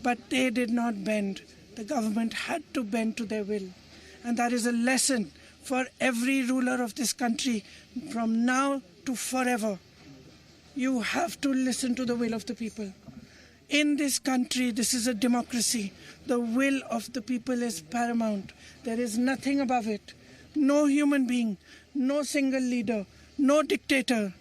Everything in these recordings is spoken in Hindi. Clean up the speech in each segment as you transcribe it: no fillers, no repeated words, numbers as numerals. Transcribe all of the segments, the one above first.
but they did not bend. The government had to bend to their will. And that is a lesson for every ruler of this country from now to forever. You have to listen to the will of the people. In this country, this is a democracy. The will of the people is paramount. There is nothing above it. No human being, no single leader, no dictator,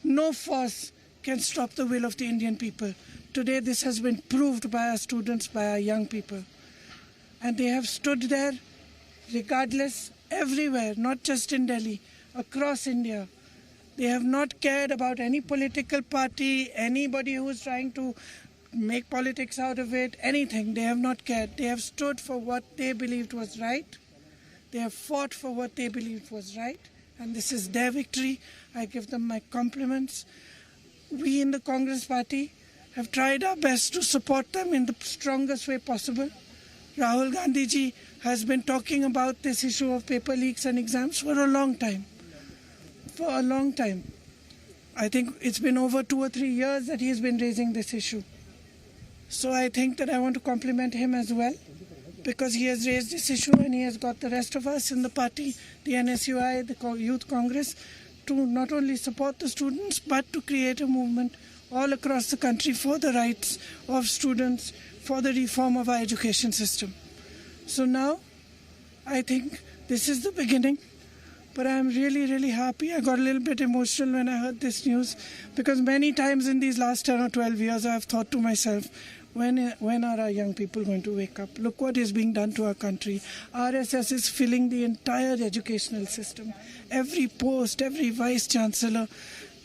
no force can stop the will of the Indian people. Today, this has been proved by our students, by our young people. And they have stood there regardless, everywhere, not just in Delhi, across India. They have not cared about any political party, anybody who is trying to make politics out of it, anything. They have not cared. They have stood for what they believed was right. They have fought for what they believed was right. And this is their victory. I give them my compliments. We in the Congress party have tried our best to support them in the strongest way possible. Rahul Gandhi ji has been talking about this issue of paper leaks and exams for a long time. For a long time. I think it's been over 2 or 3 years that he has been raising this issue. So I think that I want to compliment him as well, because he has raised this issue and he has got the rest of us in the party, the NSUI, the Youth Congress, to not only support the students but to create a movement all across the country for the rights of students, for the reform of our education system. So now I think this is the beginning. But I'm really, really happy. I got a little bit emotional when I heard this news, because many times in these last 10 or 12 years I've thought to myself, when are our young people going to wake up? Look what is being done to our country. RSS is filling the entire educational system. Every post, every vice chancellor.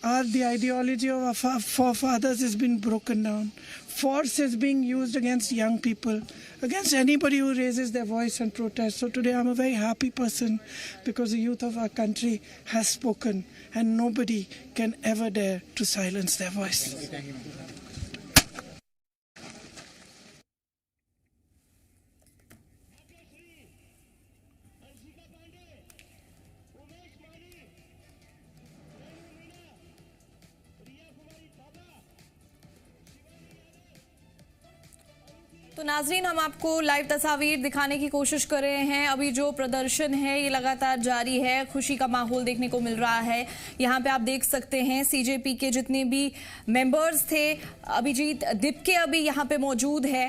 The ideology of our forefathers has been broken down. Force is being used against young people, against anybody who raises their voice and protest. So today I'm a very happy person, because the youth of our country has spoken and nobody can ever dare to silence their voice. Thank you. तो नाजरीन, हम आपको लाइव तस्वीर दिखाने की कोशिश कर रहे हैं। अभी जो प्रदर्शन है ये लगातार जारी है, खुशी का माहौल देखने को मिल रहा है। यहाँ पे आप देख सकते हैं सीजेपी के जितने भी मेंबर्स थे, अभिजीत दिपके अभी यहाँ पे मौजूद है।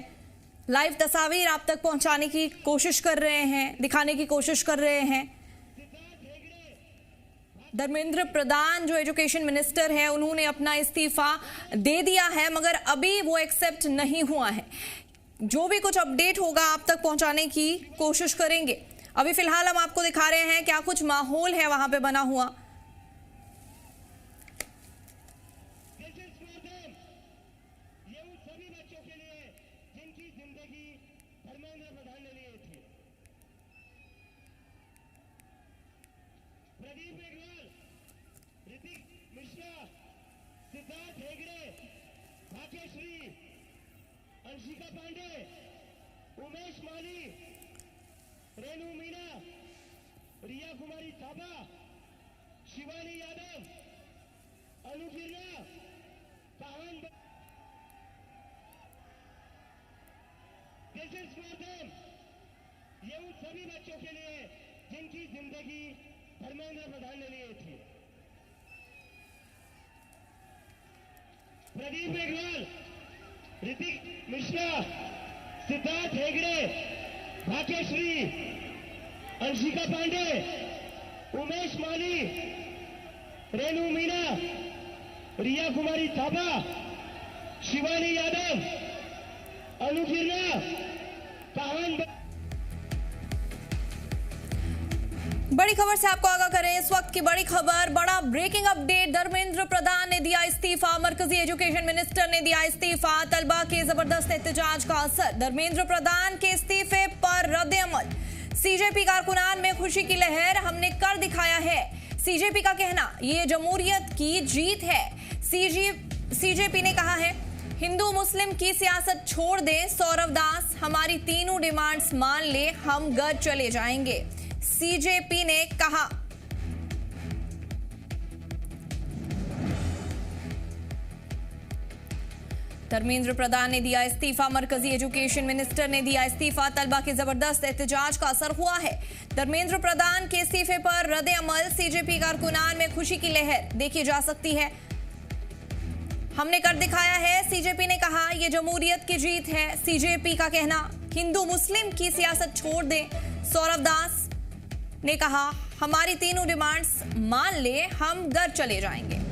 लाइव तस्वीर आप तक पहुंचाने की कोशिश कर रहे हैं, दिखाने की कोशिश कर रहे हैं। धर्मेंद्र प्रधान जो एजुकेशन मिनिस्टर है, उन्होंने अपना इस्तीफा दे दिया है, मगर अभी वो एक्सेप्ट नहीं हुआ है। जो भी कुछ अपडेट होगा आप तक पहुंचाने की कोशिश करेंगे। अभी फिलहाल हम आपको दिखा रहे हैं क्या कुछ माहौल है वहां पे बना हुआ। अंशिका पांडे, उमेश माली, रेनू मीना, रिया कुमारी थापा, शिवानी यादव, अनुगिरा, पावन, दिस इज फॉर देम। ये उन सभी बच्चों के लिए जिनकी जिंदगी धर्मेंद्र प्रधान ने ली थी। प्रदीप मेघवाल, ऋतिक मिश्रा, सिद्धार्थ हेगड़े, भाग्यश्री, अंशिका पांडे, उमेश माली, रेनू मीना, रिया कुमारी थापा, शिवानी यादव, अनुगिरा, पावन। बड़ी खबर से आपको आगाह करें। इस वक्त की बड़ी खबर, बड़ा ब्रेकिंग अपडेट। धर्मेंद्र प्रधान ने दिया इस्तीफा, मरकजी एजुकेशन मिनिस्टर ने दिया इस्तीफा। तलबा के जबरदस्त एहतजाज का असर, धर्मेंद्र प्रधान के इस्तीफे पर रद्द-ए-अमल। सीजेपी कारकुनान में खुशी की लहर, हमने कर दिखाया है। सीजेपी का कहना, ये जमहूरियत की जीत है। सीजेपी ने कहा है, हिंदू मुस्लिम की सियासत छोड़ दें। सौरव दास, हमारी तीनों डिमांड्स मान ले, हम घर चले जाएंगे, सीजेपी ने कहा। धर्मेंद्र प्रधान ने दिया इस्तीफा, मरकजी एजुकेशन मिनिस्टर ने दिया इस्तीफा। तलबा के जबरदस्त एहतजाज का असर हुआ है। धर्मेंद्र प्रधान के इस्तीफे पर रद्द अमल, सीजेपी कारकुनान में खुशी की लहर देखी जा सकती है। हमने कर दिखाया है, सीजेपी ने कहा, यह जमहूरियत की जीत है। सीजेपी का कहना, हिंदू मुस्लिम की सियासत छोड़ दें। सौरभ दास ने कहा, हमारी तीनों डिमांड्स मान ले, हम घर चले जाएंगे।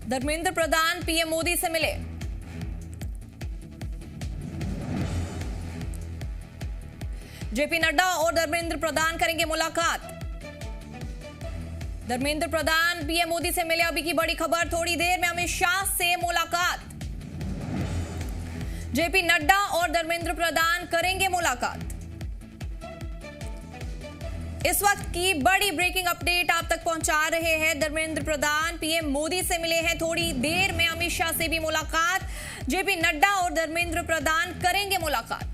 धर्मेंद्र प्रधान पीएम मोदी से मिले। जेपी नड्डा और धर्मेंद्र प्रधान करेंगे मुलाकात। धर्मेंद्र प्रधान पीएम मोदी से मिले। अभी की बड़ी खबर, थोड़ी देर में अमित शाह से मुलाकात। जेपी नड्डा और धर्मेंद्र प्रधान करेंगे मुलाकात। इस वक्त की बड़ी ब्रेकिंग अपडेट आप तक पहुंचा रहे हैं। धर्मेंद्र प्रधान पीएम मोदी से मिले हैं। थोड़ी देर में अमित शाह से भी मुलाकात। जेपी नड्डा और धर्मेंद्र प्रधान करेंगे मुलाकात।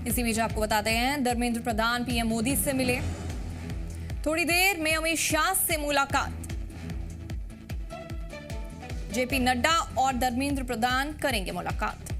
इसी बीच आपको बताते हैं, धर्मेंद्र प्रधान पीएम मोदी से मिले। थोड़ी देर में अमित शाह से मुलाकात। जेपी नड्डा और धर्मेंद्र प्रधान करेंगे मुलाकात।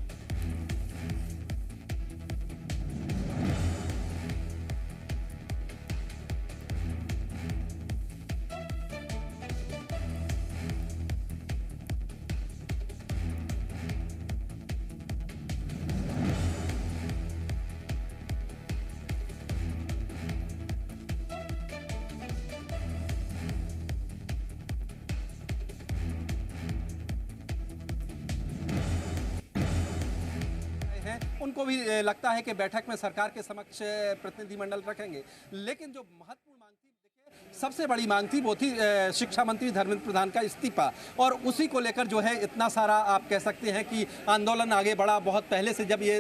उनको भी लगता है कि बैठक में सरकार के समक्ष प्रतिनिधिमंडल रखेंगे, लेकिन जो महत्वपूर्ण मांग थी, देखिए सबसे बड़ी मांग थी वो थी शिक्षा मंत्री धर्मेंद्र प्रधान का इस्तीफा, और उसी को लेकर जो है इतना सारा आप कह सकते हैं कि आंदोलन आगे बढ़ा। बहुत पहले से जब ये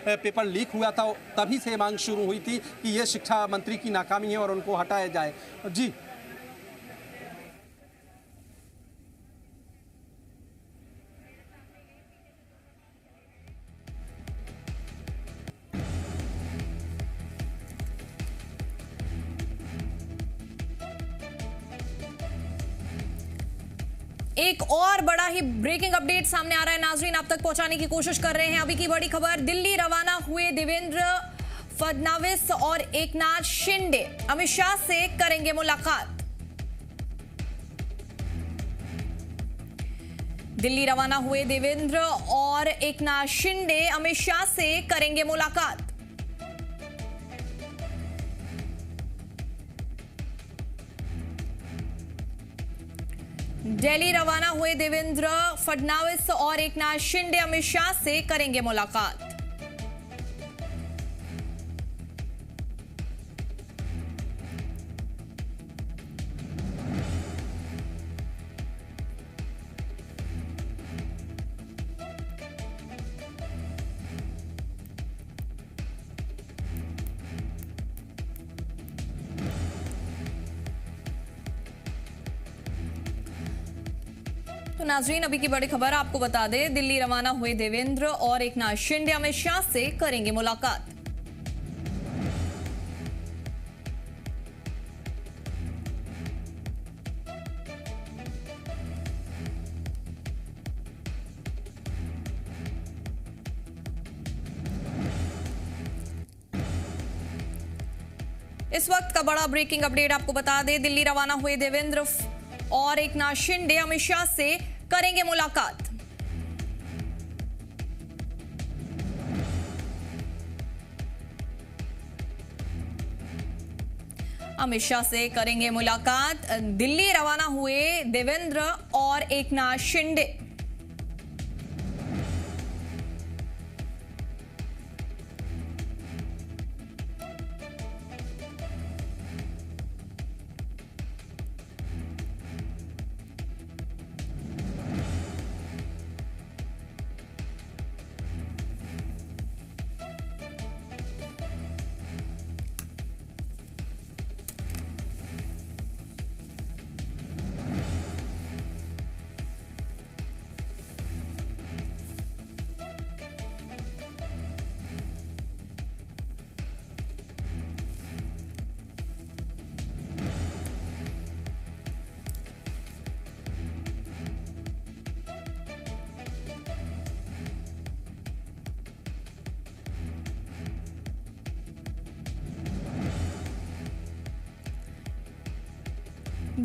पेपर लीक हुआ था तभी से मांग शुरू हुई थी कि ये शिक्षा मंत्री की नाकामी है और उनको हटाया जाए। जी एक और बड़ा ही ब्रेकिंग अपडेट सामने आ रहा है, नाजरीन आप तक पहुंचाने की कोशिश कर रहे हैं। अभी की बड़ी खबर, दिल्ली रवाना हुए देवेंद्र फडणवीस और एकनाथ शिंदे अमित शाह से करेंगे मुलाकात। दिल्ली रवाना हुए देवेंद्र और एकनाथ शिंदे अमित शाह से करेंगे मुलाकात। दिल्ली रवाना हुए देवेंद्र फडणवीस और एकनाथ शिंदे अमित शाह से करेंगे मुलाकात। तो नाजरीन अभी की बड़ी खबर आपको बता दें, दिल्ली रवाना हुए देवेंद्र और एकनाथ शिंदे अमित शाह से करेंगे मुलाकात। इस वक्त का बड़ा ब्रेकिंग अपडेट आपको बता दें, दिल्ली रवाना हुए देवेंद्र और एकनाथ शिंदे अमित शाह से करेंगे मुलाकात। अमित शाह से करेंगे मुलाकात। दिल्ली रवाना हुए देवेंद्र और एकनाथ शिंदे।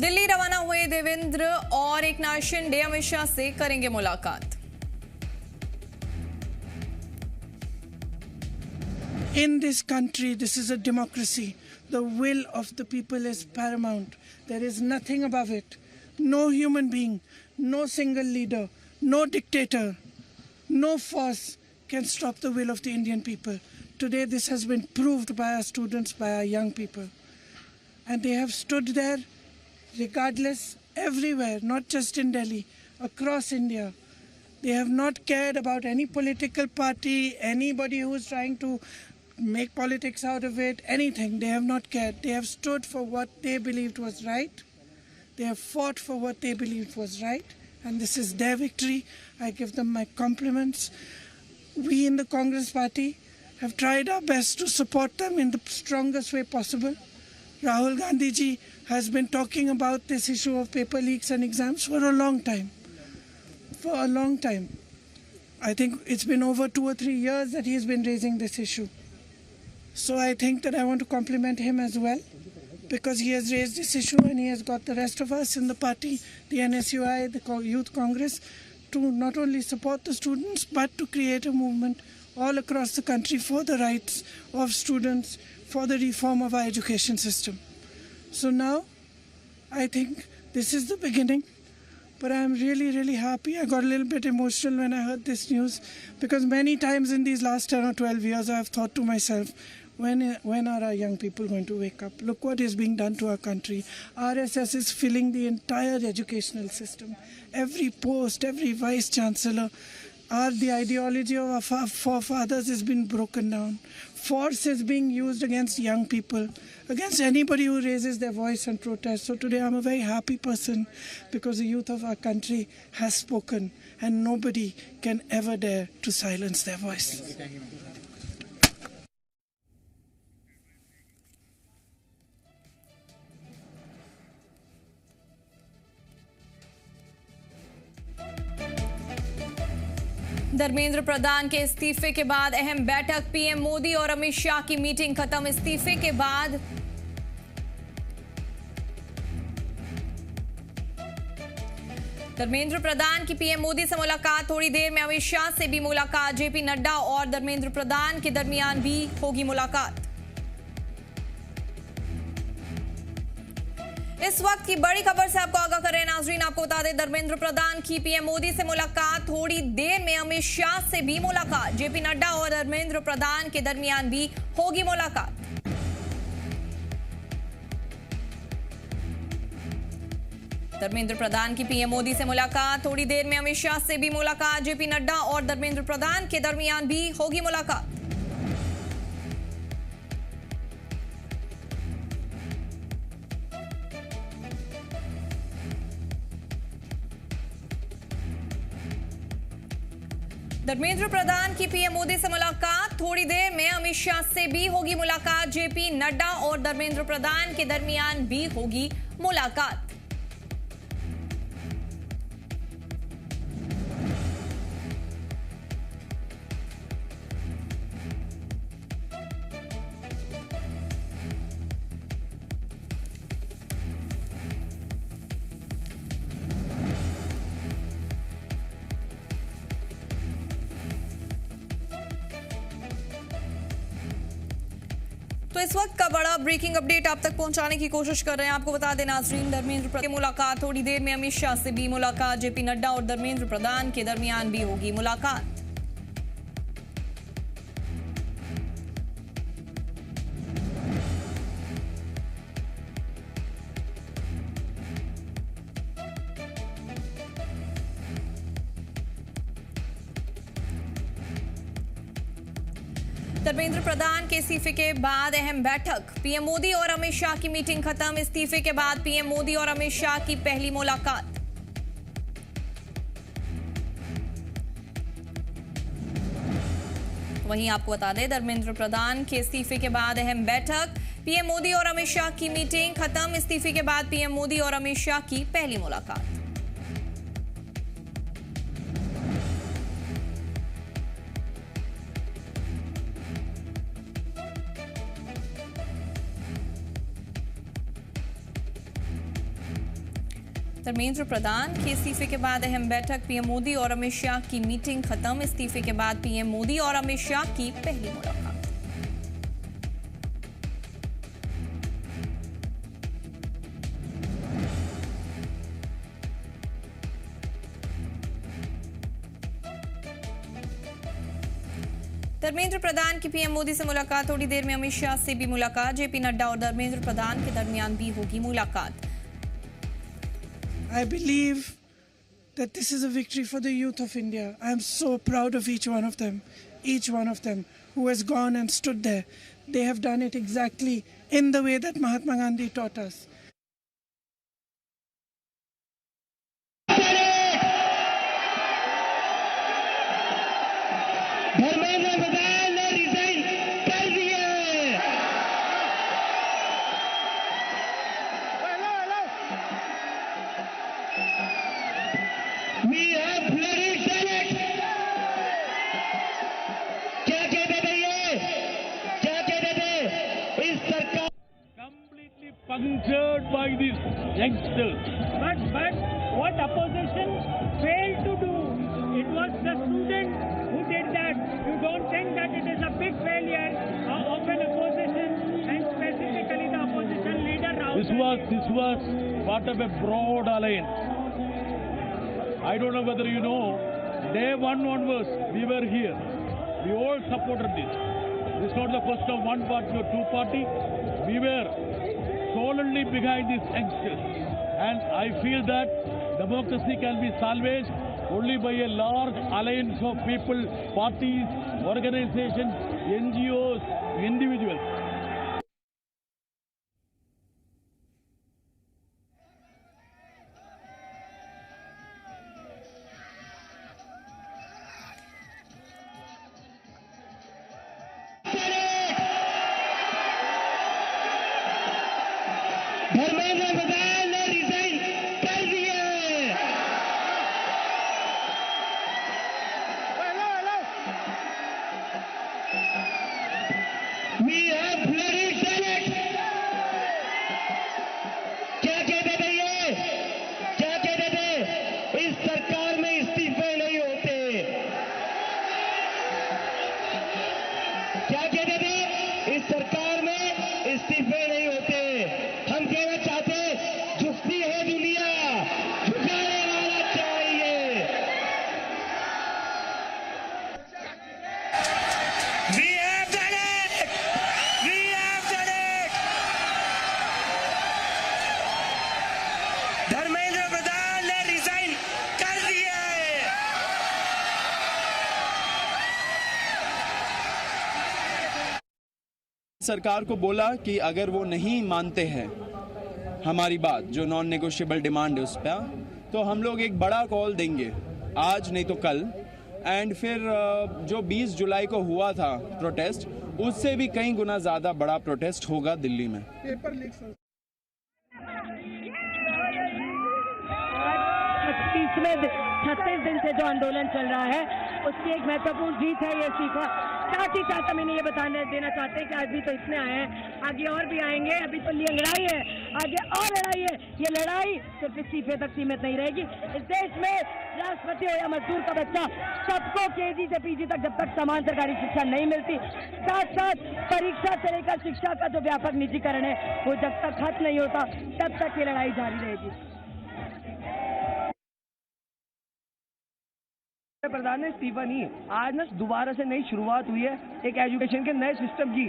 दिल्ली रवाना हुए देवेंद्र और एकनाथ शिंदे अमित शाह से करेंगे मुलाकात। In this country, this is a democracy. The will of the people is paramount. There is nothing above it. No human being, no single leader, no dictator, no force can stop the will of the Indian people. Today, this has been proved by our students, by our young people. And they have stood there regardless, everywhere, not just in Delhi, across India. They have not cared about any political party, anybody who is trying to make politics out of it, anything. They have not cared. They have stood for what they believed was right. They have fought for what they believed was right. And this is their victory. I give them my compliments. We in the Congress party have tried our best to support them in the strongest way possible. Rahul Gandhi ji has been talking about this issue of paper leaks and exams for a long time. For a long time. I think it's been over 2 or 3 years that he has been raising this issue. So I think that I want to compliment him as well, because he has raised this issue and he has got the rest of us in the party, the NSUI, the Youth Congress, to not only support the students but to create a movement all across the country for the rights of students, for the reform of our education system. So now I think this is the beginning, but I'm really, really happy. I got a little bit emotional when I heard this news, because many times in these last 10 or 12 years I have thought to myself, when are our young people going to wake up? Look what is being done to our country. RSS is filling the entire educational system. Every post, every vice chancellor. The ideology of our forefathers has been broken down. Force is being used against young people, against anybody who raises their voice and protest. So today I'm a very happy person, because the youth of our country has spoken and nobody can ever dare to silence their voice. Dharmendra Pradhan के इस्तीफे के बाद अहम बैठक। पीएम मोदी और अमित शाह की मीटिंग खत्म। इस्तीफे के बाद धर्मेंद्र प्रधान की पीएम मोदी से मुलाकात। थोड़ी देर में अमित शाह से भी मुलाकात। जेपी नड्डा और धर्मेंद्र प्रधान के दरमियान भी होगी मुलाकात। इस वक्त की बड़ी खबर से आपको आगाह कर रहे हैं नाजरीन। आपको बता दें, धर्मेंद्र प्रधान की पीएम मोदी से मुलाकात। थोड़ी देर में अमित शाह से भी मुलाकात। जेपी नड्डा और धर्मेंद्र प्रधान के दरमियान भी होगी मुलाकात। धर्मेंद्र प्रधान की पीएम मोदी से मुलाकात। थोड़ी देर में अमित शाह से भी मुलाकात। जेपी नड्डा और धर्मेंद्र प्रधान के दरमियान भी होगी मुलाकात। धर्मेंद्र प्रधान की पीएम मोदी से मुलाकात। थोड़ी देर में अमित शाह से भी होगी मुलाकात। जेपी नड्डा और धर्मेंद्र प्रधान के दरमियान भी होगी मुलाकात। तो तो इस वक्त का बड़ा ब्रेकिंग अपडेट आप तक पहुंचाने की कोशिश कर रहे हैं। आपको बता दें नाजरीन, धर्मेंद्र प्रधान की मुलाकात, थोड़ी देर में अमित शाह से भी मुलाकात, जेपी नड्डा और धर्मेंद्र प्रधान के दरमियान भी होगी मुलाकात। धर्मेंद्र प्रधान के इस्तीफे के बाद अहम बैठक, पीएम मोदी और अमित शाह की मीटिंग खत्म। इस्तीफे के बाद पीएम मोदी और अमित शाह की पहली मुलाकात। वहीं आपको बता दें, धर्मेंद्र प्रधान के इस्तीफे के बाद अहम बैठक, पीएम मोदी और अमित शाह की मीटिंग खत्म। इस्तीफे के बाद पीएम मोदी और अमित शाह की पहली मुलाकात। धर्मेंद्र प्रधान के इस्तीफे के बाद अहम बैठक, पीएम मोदी और अमित शाह की मीटिंग खत्म। इस्तीफे के बाद पीएम मोदी और अमित शाह की पहली मुलाकात। धर्मेंद्र प्रधान की पीएम मोदी से मुलाकात, थोड़ी देर में अमित शाह से भी मुलाकात, जेपी नड्डा और धर्मेंद्र प्रधान के दरमियान भी होगी मुलाकात। I believe that this is a victory for the youth of India. I am so proud of each one of them who has gone and stood there. They have done it exactly in the way that Mahatma Gandhi taught us. Dharmendra Pradhan ने रिजाइन कर दिया है। We have bloody Senate. क्या कहते थे ये? क्या कहते थे? इस सरकार completely punctured by these youngsters. But what opposition failed to do, it was the student who did that. You don't think that it is a big failure of an opposition, and specifically the opposition leader Rahul Gandhi. This was part of a broad alliance. I don't know whether you know, day one onwards, we were here. We all supported this. It's not the question of one party or two party. We were solidly behind these youngsters. And I feel that democracy can be salvaged only by a large alliance of people, parties, organizations, NGOs, individuals. Dharmendra Pradhan ने रिजाइन कर दिया है। We have bloody Senate. क्या कहते थे ये? क्या कहते थे? इस सरकार में इस्तीफे नहीं होते। क्या कहते थे? इस सरकार में इस्तीफे नहीं होते। हम कहना चाहते हैं, झुकती है दुनिया, झुकाने वाला चाहिए। We have done it! We have done it! Dharmendra Pradhan ने रिजाइन कर दिया है। सरकार को बोला कि अगर वो नहीं मानते हैं हमारी बात, जो नॉन नेगोशिएबल डिमांड है उस पर, तो हम लोग एक बड़ा कॉल देंगे, आज नहीं तो कल। एंड फिर जो 20 जुलाई को हुआ था प्रोटेस्ट, उससे भी कई गुना ज़्यादा बड़ा प्रोटेस्ट होगा दिल्ली में। 36 दिन से जो आंदोलन चल रहा है, उसकी एक महत्वपूर्ण जीत है ये इस्तीफा। साथ ही साथ हम इन्हें ये बताने देना चाहते हैं कि अभी तो इतने आए हैं, आगे और भी आएंगे, अभी तो लड़ाई है, आगे और लड़ाई है। ये लड़ाई सिर्फ इस्तीफे तक सीमित नहीं रहेगी। इस देश में राष्ट्रपति हो या मजदूर का बच्चा, सबको केजी से पीजी तक जब तक समान सरकारी शिक्षा नहीं मिलती, साथ साथ परीक्षा से लेकर शिक्षा का जो व्यापक निजीकरण है वो जब तक खत्म नहीं होता तब तक ये लड़ाई जारी रहेगी। प्रधान ने इस्तीफा नहीं, आज ना दोबारा से नई शुरुआत हुई है एक एजुकेशन के नए सिस्टम की,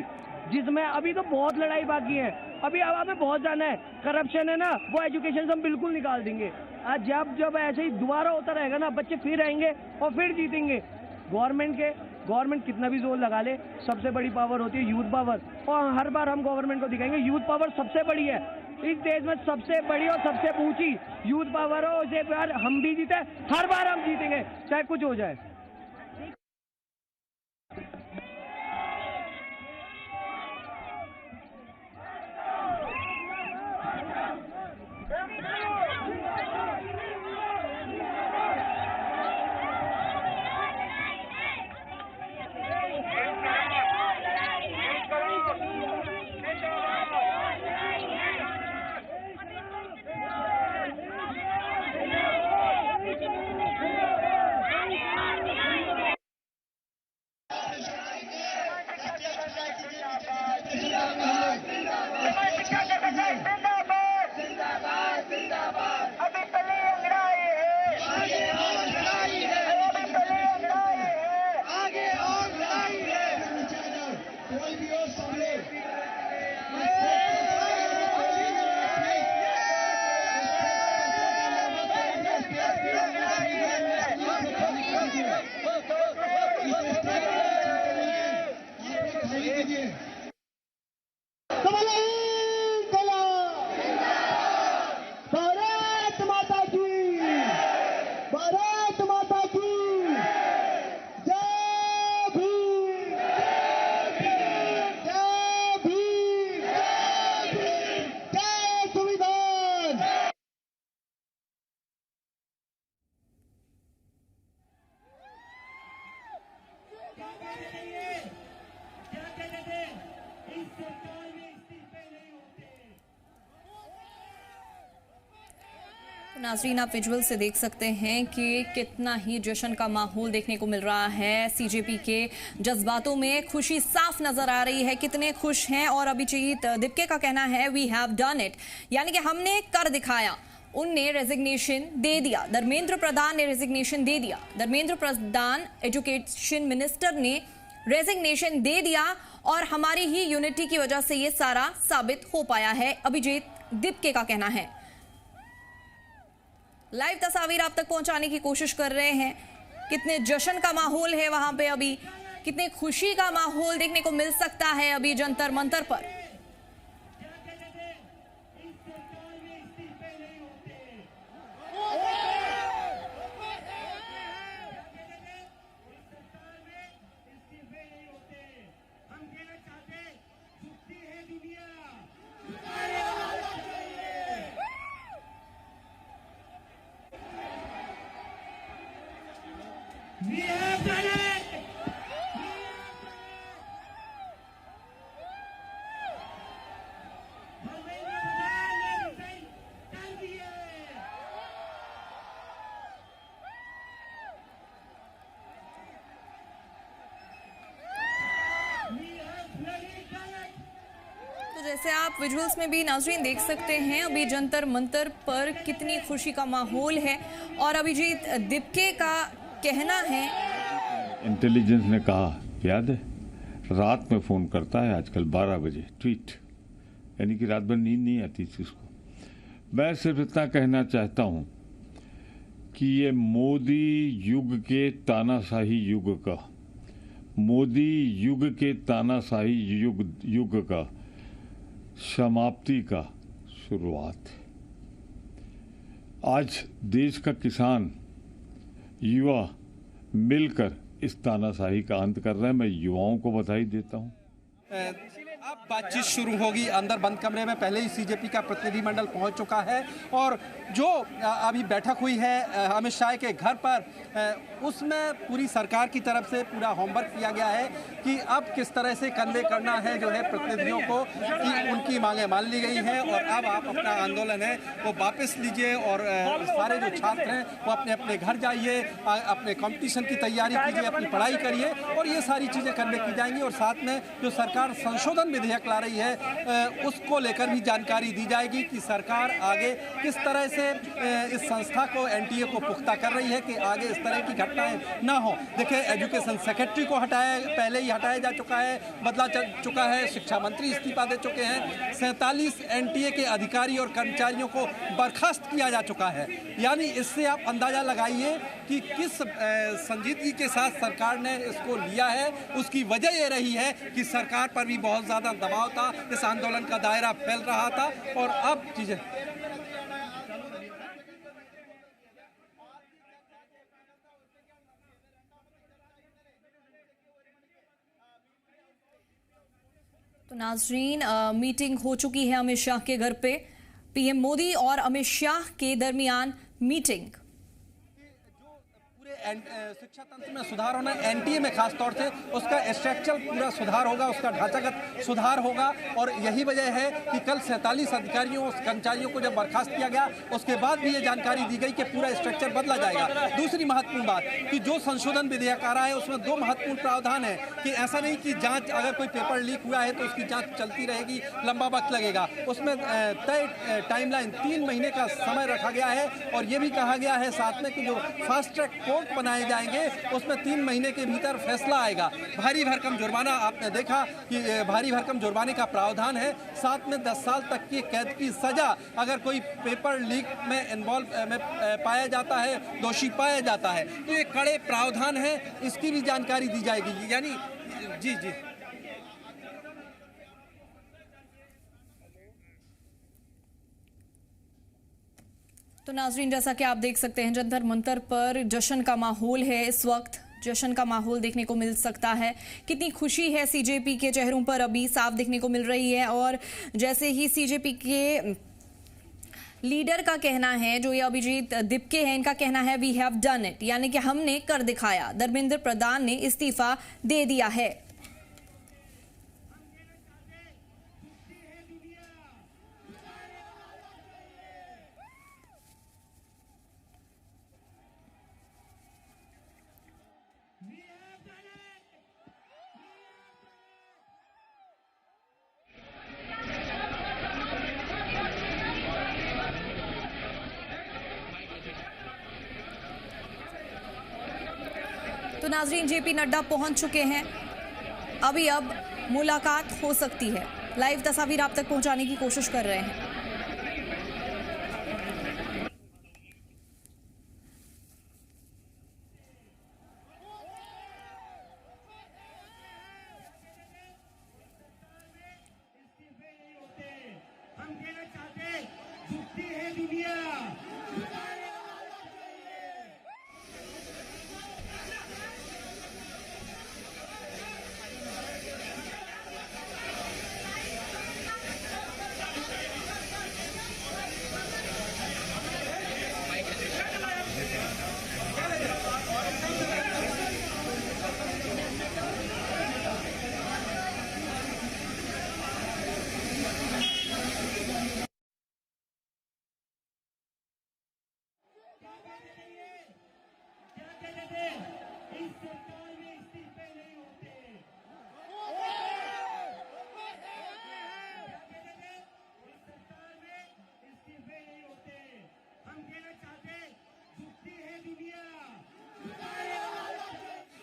जिसमें अभी तो बहुत लड़ाई बाकी है, अभी अब हमें बहुत जाना है। करप्शन है ना, वो एजुकेशन से हम बिल्कुल निकाल देंगे। आज जब ऐसे ही दोबारा होता रहेगा ना, बच्चे फिर आएंगे और फिर जीतेंगे। गवर्नमेंट कितना भी जोर लगा ले, सबसे बड़ी पावर होती है यूथ पावर, और हर बार हम गवर्नमेंट को दिखाएंगे यूथ पावर सबसे बड़ी है इस देश में, सबसे बड़ी और सबसे ऊंची यूथ पावर हो। उसे बार हम भी जीते, हर बार हम जीतेंगे चाहे कुछ हो जाए। नाज़रीन, आप विजुअल से देख सकते हैं कि कितना ही जश्न का माहौल देखने को मिल रहा है। सीजेपी के जज्बातों में खुशी साफ नजर आ रही है, कितने खुश हैं। और अभिजीत दिप्के का कहना है वी हैव डन इट, यानी कि हमने कर दिखाया। उनने रेजिग्नेशन दे दिया, धर्मेंद्र प्रधान ने रेजिग्नेशन दे दिया। धर्मेंद्र प्रधान एजुकेशन मिनिस्टर ने रेजिग्नेशन दे दिया और हमारी ही यूनिटी की वजह से ये सारा साबित हो पाया है, अभिजीत दिप्के का कहना है। लाइव तस्वीर आप तक पहुंचाने की कोशिश कर रहे हैं। कितने जश्न का माहौल है वहां पे, अभी कितने खुशी का माहौल देखने को मिल सकता है अभी जंतर मंतर पर। जैसे आप विजुअल्स में भी नाज़रीन देख सकते हैं, अभी जंतर मंतर पर कितनी खुशी का माहौल है। और अभिजीत दिप्के का कहना है, इंटेलिजेंस ने कहा, याद है, रात में फ़ोन करता है आजकल 12 बजे ट्वीट, यानी कि रात भर नींद नहीं आती थी उसको। मैं सिर्फ इतना कहना चाहता हूँ कि ये मोदी युग के तानाशाही युग का, मोदी युग के तानाशाही युग का समाप्ति का शुरुआत है। आज देश का किसान, युवा मिलकर इस तानाशाही का अंत कर रहे हैं। मैं युवाओं को बधाई देता हूं। आप बातचीत शुरू होगी अंदर बंद कमरे में। पहले ही सीजेपी का प्रतिनिधिमंडल पहुंच चुका है और जो अभी बैठक हुई है अमित शाह के घर पर, उसमें पूरी सरकार की तरफ से पूरा होमवर्क किया गया है कि अब किस तरह से कन्वे करना है जो है प्रतिनिधियों को कि उनकी मांगें मान ली गई हैं और अब आप अपना आंदोलन है वो वापस लीजिए और सारे जो छात्र हैं वो अपने अपने घर जाइए, अपने कंपटीशन की तैयारी कीजिए, अपनी पढ़ाई करिए और ये सारी चीज़ें कन्वे की जाएंगी। और साथ में जो सरकार संशोधन विधेयक ला रही है उसको लेकर भी जानकारी दी जाएगी कि सरकार आगे किस तरह से इस संस्था को एनटीए को पुख्ता कर रही है कि आगे इस तरह की घटनाएं ना हो। देखिए एजुकेशन सेक्रेटरी को पहले ही हटाया जा चुका है, बदला चुका है, शिक्षा मंत्री इस्तीफा दे चुके हैं, 47 एनटीए के अधिकारी और कर्मचारियों को बर्खास्त किया जा चुका है। यानी इससे आप अंदाजा लगाइए कि किस संजीदगी के साथ सरकार ने इसको लिया है। उसकी वजह ये रही है कि सरकार पर भी बहुत ज़्यादा दबाव था, इस आंदोलन का दायरा फैल रहा था और अब चीज़ें तो नाजरीन मीटिंग हो चुकी है अमित शाह के घर पे। पीएम मोदी और अमित शाह के दरमियान मीटिंग। शिक्षा तंत्र में सुधार होना, एनटीए में खास तौर से उसका स्ट्रक्चरल पूरा सुधार होगा, उसका ढांचागत सुधार होगा और यही वजह है कि कल 47 अधिकारियों और कर्मचारियों को जब बर्खास्त किया गया उसके बाद भी ये जानकारी दी गई कि पूरा स्ट्रक्चर बदला जाएगा। दूसरी महत्वपूर्ण बात कि जो संशोधन विधेयक आ रहा है उसमें 2 महत्वपूर्ण प्रावधान है कि ऐसा नहीं कि जांच, अगर कोई पेपर लीक हुआ है तो उसकी जांच चलती रहेगी, लंबा वक्त लगेगा। उसमें तय टाइमलाइन 3 महीने का समय रखा गया है और ये भी कहा गया है साथ में कि जो फास्ट ट्रैक कोर्ट बनाए जाएंगे उसमें 3 महीने के भीतर फैसला आएगा। भारी भरकम जुर्माना, आपने देखा कि भारी भरकम जुर्माने का प्रावधान है, साथ में 10 साल तक की कैद की सजा अगर कोई पेपर लीक में इन्वॉल्व में पाया जाता है, दोषी पाया जाता है तो ये कड़े प्रावधान है, इसकी भी जानकारी दी जाएगी। यानी जी जी तो नाजरीन जैसा कि आप देख सकते हैं जंतर मंतर पर जश्न का माहौल है। इस वक्त जश्न का माहौल देखने को मिल सकता है। कितनी खुशी है सीजेपी के चेहरों पर अभी साफ देखने को मिल रही है। और जैसे ही सीजेपी के लीडर का कहना है, जो ये अभिजीत दिपके हैं, इनका कहना है वी हैव डन इट, यानी कि हमने कर दिखाया। धर्मेंद्र प्रधान ने इस्तीफा दे दिया है। तो नाजरीन जेपी नड्डा पहुंच चुके हैं। अब मुलाकात हो सकती है। लाइव तस्वीर आप तक पहुंचाने की कोशिश कर रहे हैं। हम कहना चाहते झुकती है दुनिया।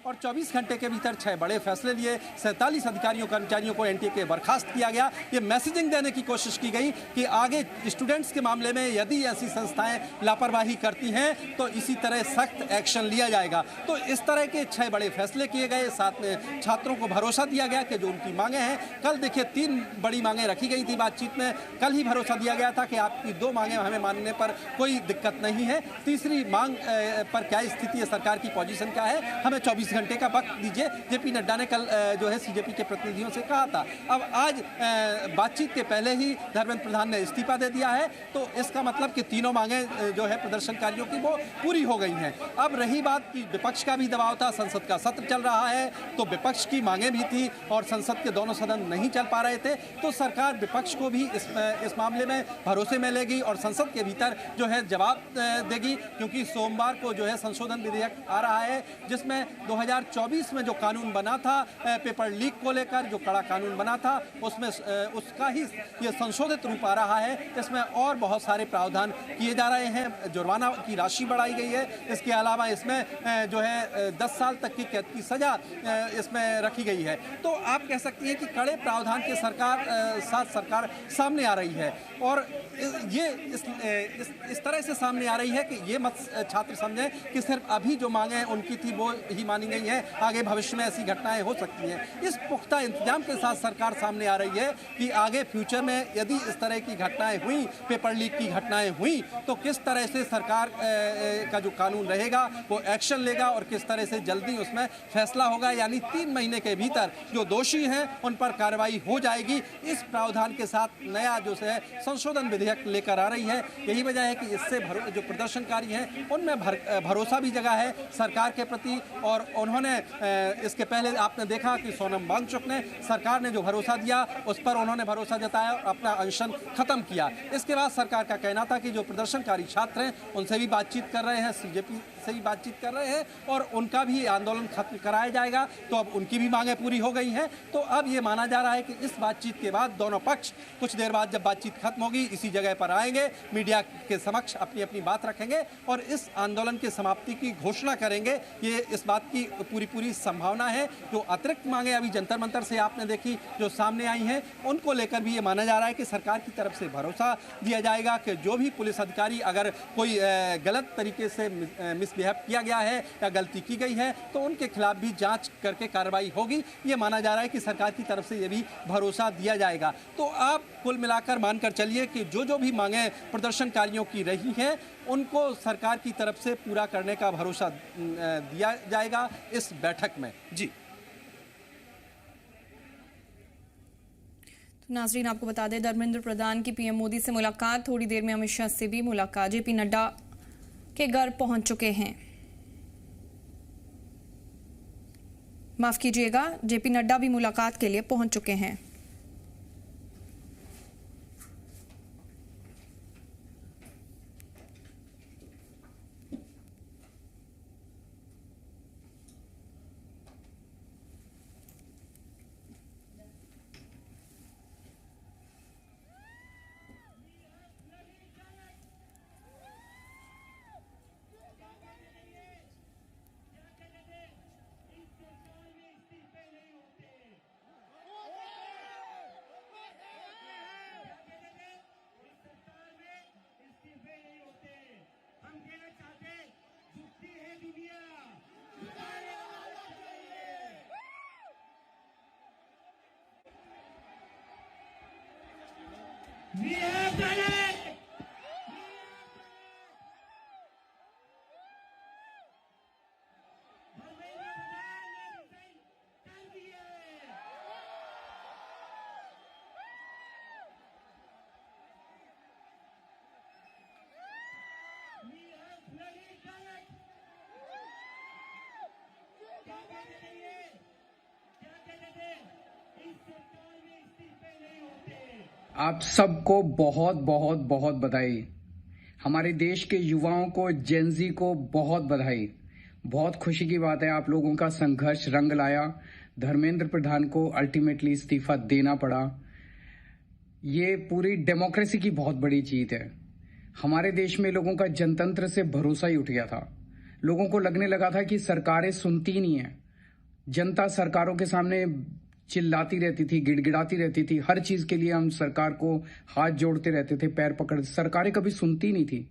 और 24 घंटे के भीतर 6 बड़े फैसले लिए, 47 अधिकारियों कर्मचारियों को एनटीए के बर्खास्त किया गया। ये मैसेजिंग देने की कोशिश की गई कि आगे स्टूडेंट्स के मामले में यदि ऐसी संस्थाएं लापरवाही करती हैं तो इसी तरह सख्त एक्शन लिया जाएगा। तो इस तरह के 6 बड़े फैसले किए गए। साथ में छात्रों को भरोसा दिया गया कि जो उनकी मांगें हैं, कल देखिए 3 बड़ी मांगें रखी गई थी बातचीत में। कल ही भरोसा दिया गया था कि आपकी 2 मांगें हमें मानने पर कोई दिक्कत नहीं है। तीसरी मांग पर क्या स्थिति है, सरकार की पोजीशन क्या है, हमें 24 घंटे का वक्त दीजिए। जेपी नड्डा ने कल जो है सीजेपी के प्रतिनिधियों से कहा था। अब आज बातचीत के पहले ही धर्मेंद्र प्रधान ने इस्तीफा दे दिया है, तो इसका मतलब कि तीनों मांगे जो है प्रदर्शनकारियों की वो पूरी हो गई हैं। अब रही बात कि विपक्ष का भी दबाव था, संसद का सत्र चल रहा है, तो विपक्ष की मांगे भी थी और संसद के दोनों सदन नहीं चल पा रहे थे, तो सरकार विपक्ष को भी इस मामले में भरोसे में लेगी और संसद के भीतर जो है जवाब देगी, क्योंकि सोमवार को जो है संशोधन विधेयक आ रहा है जिसमें 2024 में जो कानून बना था पेपर लीक को लेकर, जो कड़ा कानून बना था, उसमें उसका ही ये संशोधित रूप आ रहा है। इसमें और बहुत सारे प्रावधान किए जा रहे हैं, जुर्माना की राशि बढ़ाई गई है, इसके अलावा इसमें जो है 10 साल तक की कैद की सजा इसमें रखी गई है। तो आप कह सकती हैं कि कड़े प्रावधान के साथ सरकार सामने आ रही है और ये इस तरह से सामने आ रही है कि ये मत छात्र समझें कि सिर्फ अभी जो मांगे उनकी थी वो ही मानी गई हैं, आगे भविष्य में ऐसी घटनाएं हो सकती हैं। इस पुख्ता इंतजाम के साथ सरकार सामने आ रही है कि आगे फ्यूचर में यदि इस तरह की घटनाएं हुई, पेपर लीक की घटनाएं हुई, तो किस तरह से सरकार का जो कानून रहेगा वो एक्शन लेगा और किस तरह से जल्दी उसमें फैसला होगा, यानी 3 महीने के भीतर जो दोषी हैं उन पर कार्रवाई हो जाएगी। इस प्रावधान के साथ नया जो है संशोधन विधेयक लेकर आ रही है। यही वजह है कि इससे जो प्रदर्शनकारी हैं उनमें भरोसा भी जगा है सरकार के प्रति और उन्होंने इसके पहले आपने देखा कि सोनम वांगचुक ने सरकार ने जो भरोसा दिया उस पर उन्होंने भरोसा जताया और अपना अनशन खत्म किया। इसके बाद सरकार का कहना था कि जो प्रदर्शनकारी छात्र हैं उनसे भी बातचीत कर रहे हैं, सीजेपी से भी बातचीत कर रहे हैं और उनका भी आंदोलन खत्म कराया जाएगा, तो अब उनकी भी मांगें पूरी हो गई हैं। तो अब ये माना जा रहा है कि इस बातचीत के बाद दोनों पक्ष कुछ देर बाद जब बातचीत खत्म होगी इसी जगह पर आएंगे, मीडिया के समक्ष अपनी अपनी बात रखेंगे और इस आंदोलन की समाप्ति की घोषणा करेंगे। ये इस बात की पूरी संभावना है। जो अतिरिक्त मांगे अभी जंतर मंतर से आपने देखी जो सामने आई हैं, उनको लेकर भी ये माना जा रहा है कि सरकार की तरफ से भरोसा दिया जाएगा कि जो भी पुलिस अधिकारी अगर कोई गलत तरीके से मिसबिहेव किया गया है या गलती की गई है तो उनके खिलाफ भी जांच करके कार्रवाई होगी। ये माना जा रहा है कि सरकार की तरफ से ये भी भरोसा दिया जाएगा। तो आप कुल मिलाकर मानकर चलिए कि जो भी मांगे प्रदर्शनकारियों की रही हैं उनको सरकार की तरफ से पूरा करने का भरोसा दिया जाएगा इस बैठक में। जी नाजरीन, आपको बता दें धर्मेंद्र प्रधान की पीएम मोदी से मुलाकात, थोड़ी देर में अमित शाह से भी मुलाकात। जेपी नड्डा के घर पहुंच चुके हैं। माफ कीजिएगा, जेपी नड्डा भी मुलाकात के लिए पहुंच चुके हैं। We have done it! आप सबको बहुत बहुत बहुत बधाई। हमारे देश के युवाओं को, जेनजी को बहुत बधाई। बहुत खुशी की बात है, आप लोगों का संघर्ष रंग लाया। धर्मेंद्र प्रधान को अल्टीमेटली इस्तीफा देना पड़ा। ये पूरी डेमोक्रेसी की बहुत बड़ी जीत है। हमारे देश में लोगों का जनतंत्र से भरोसा ही उठ गया था। लोगों को लगने लगा था कि सरकारें सुनती नहीं है। जनता सरकारों के सामने चिल्लाती रहती थी, गिड़गिड़ाती रहती थी। हर चीज के लिए हम सरकार को हाथ जोड़ते रहते थे, पैर पकड़। सरकारें कभी सुनती नहीं थी।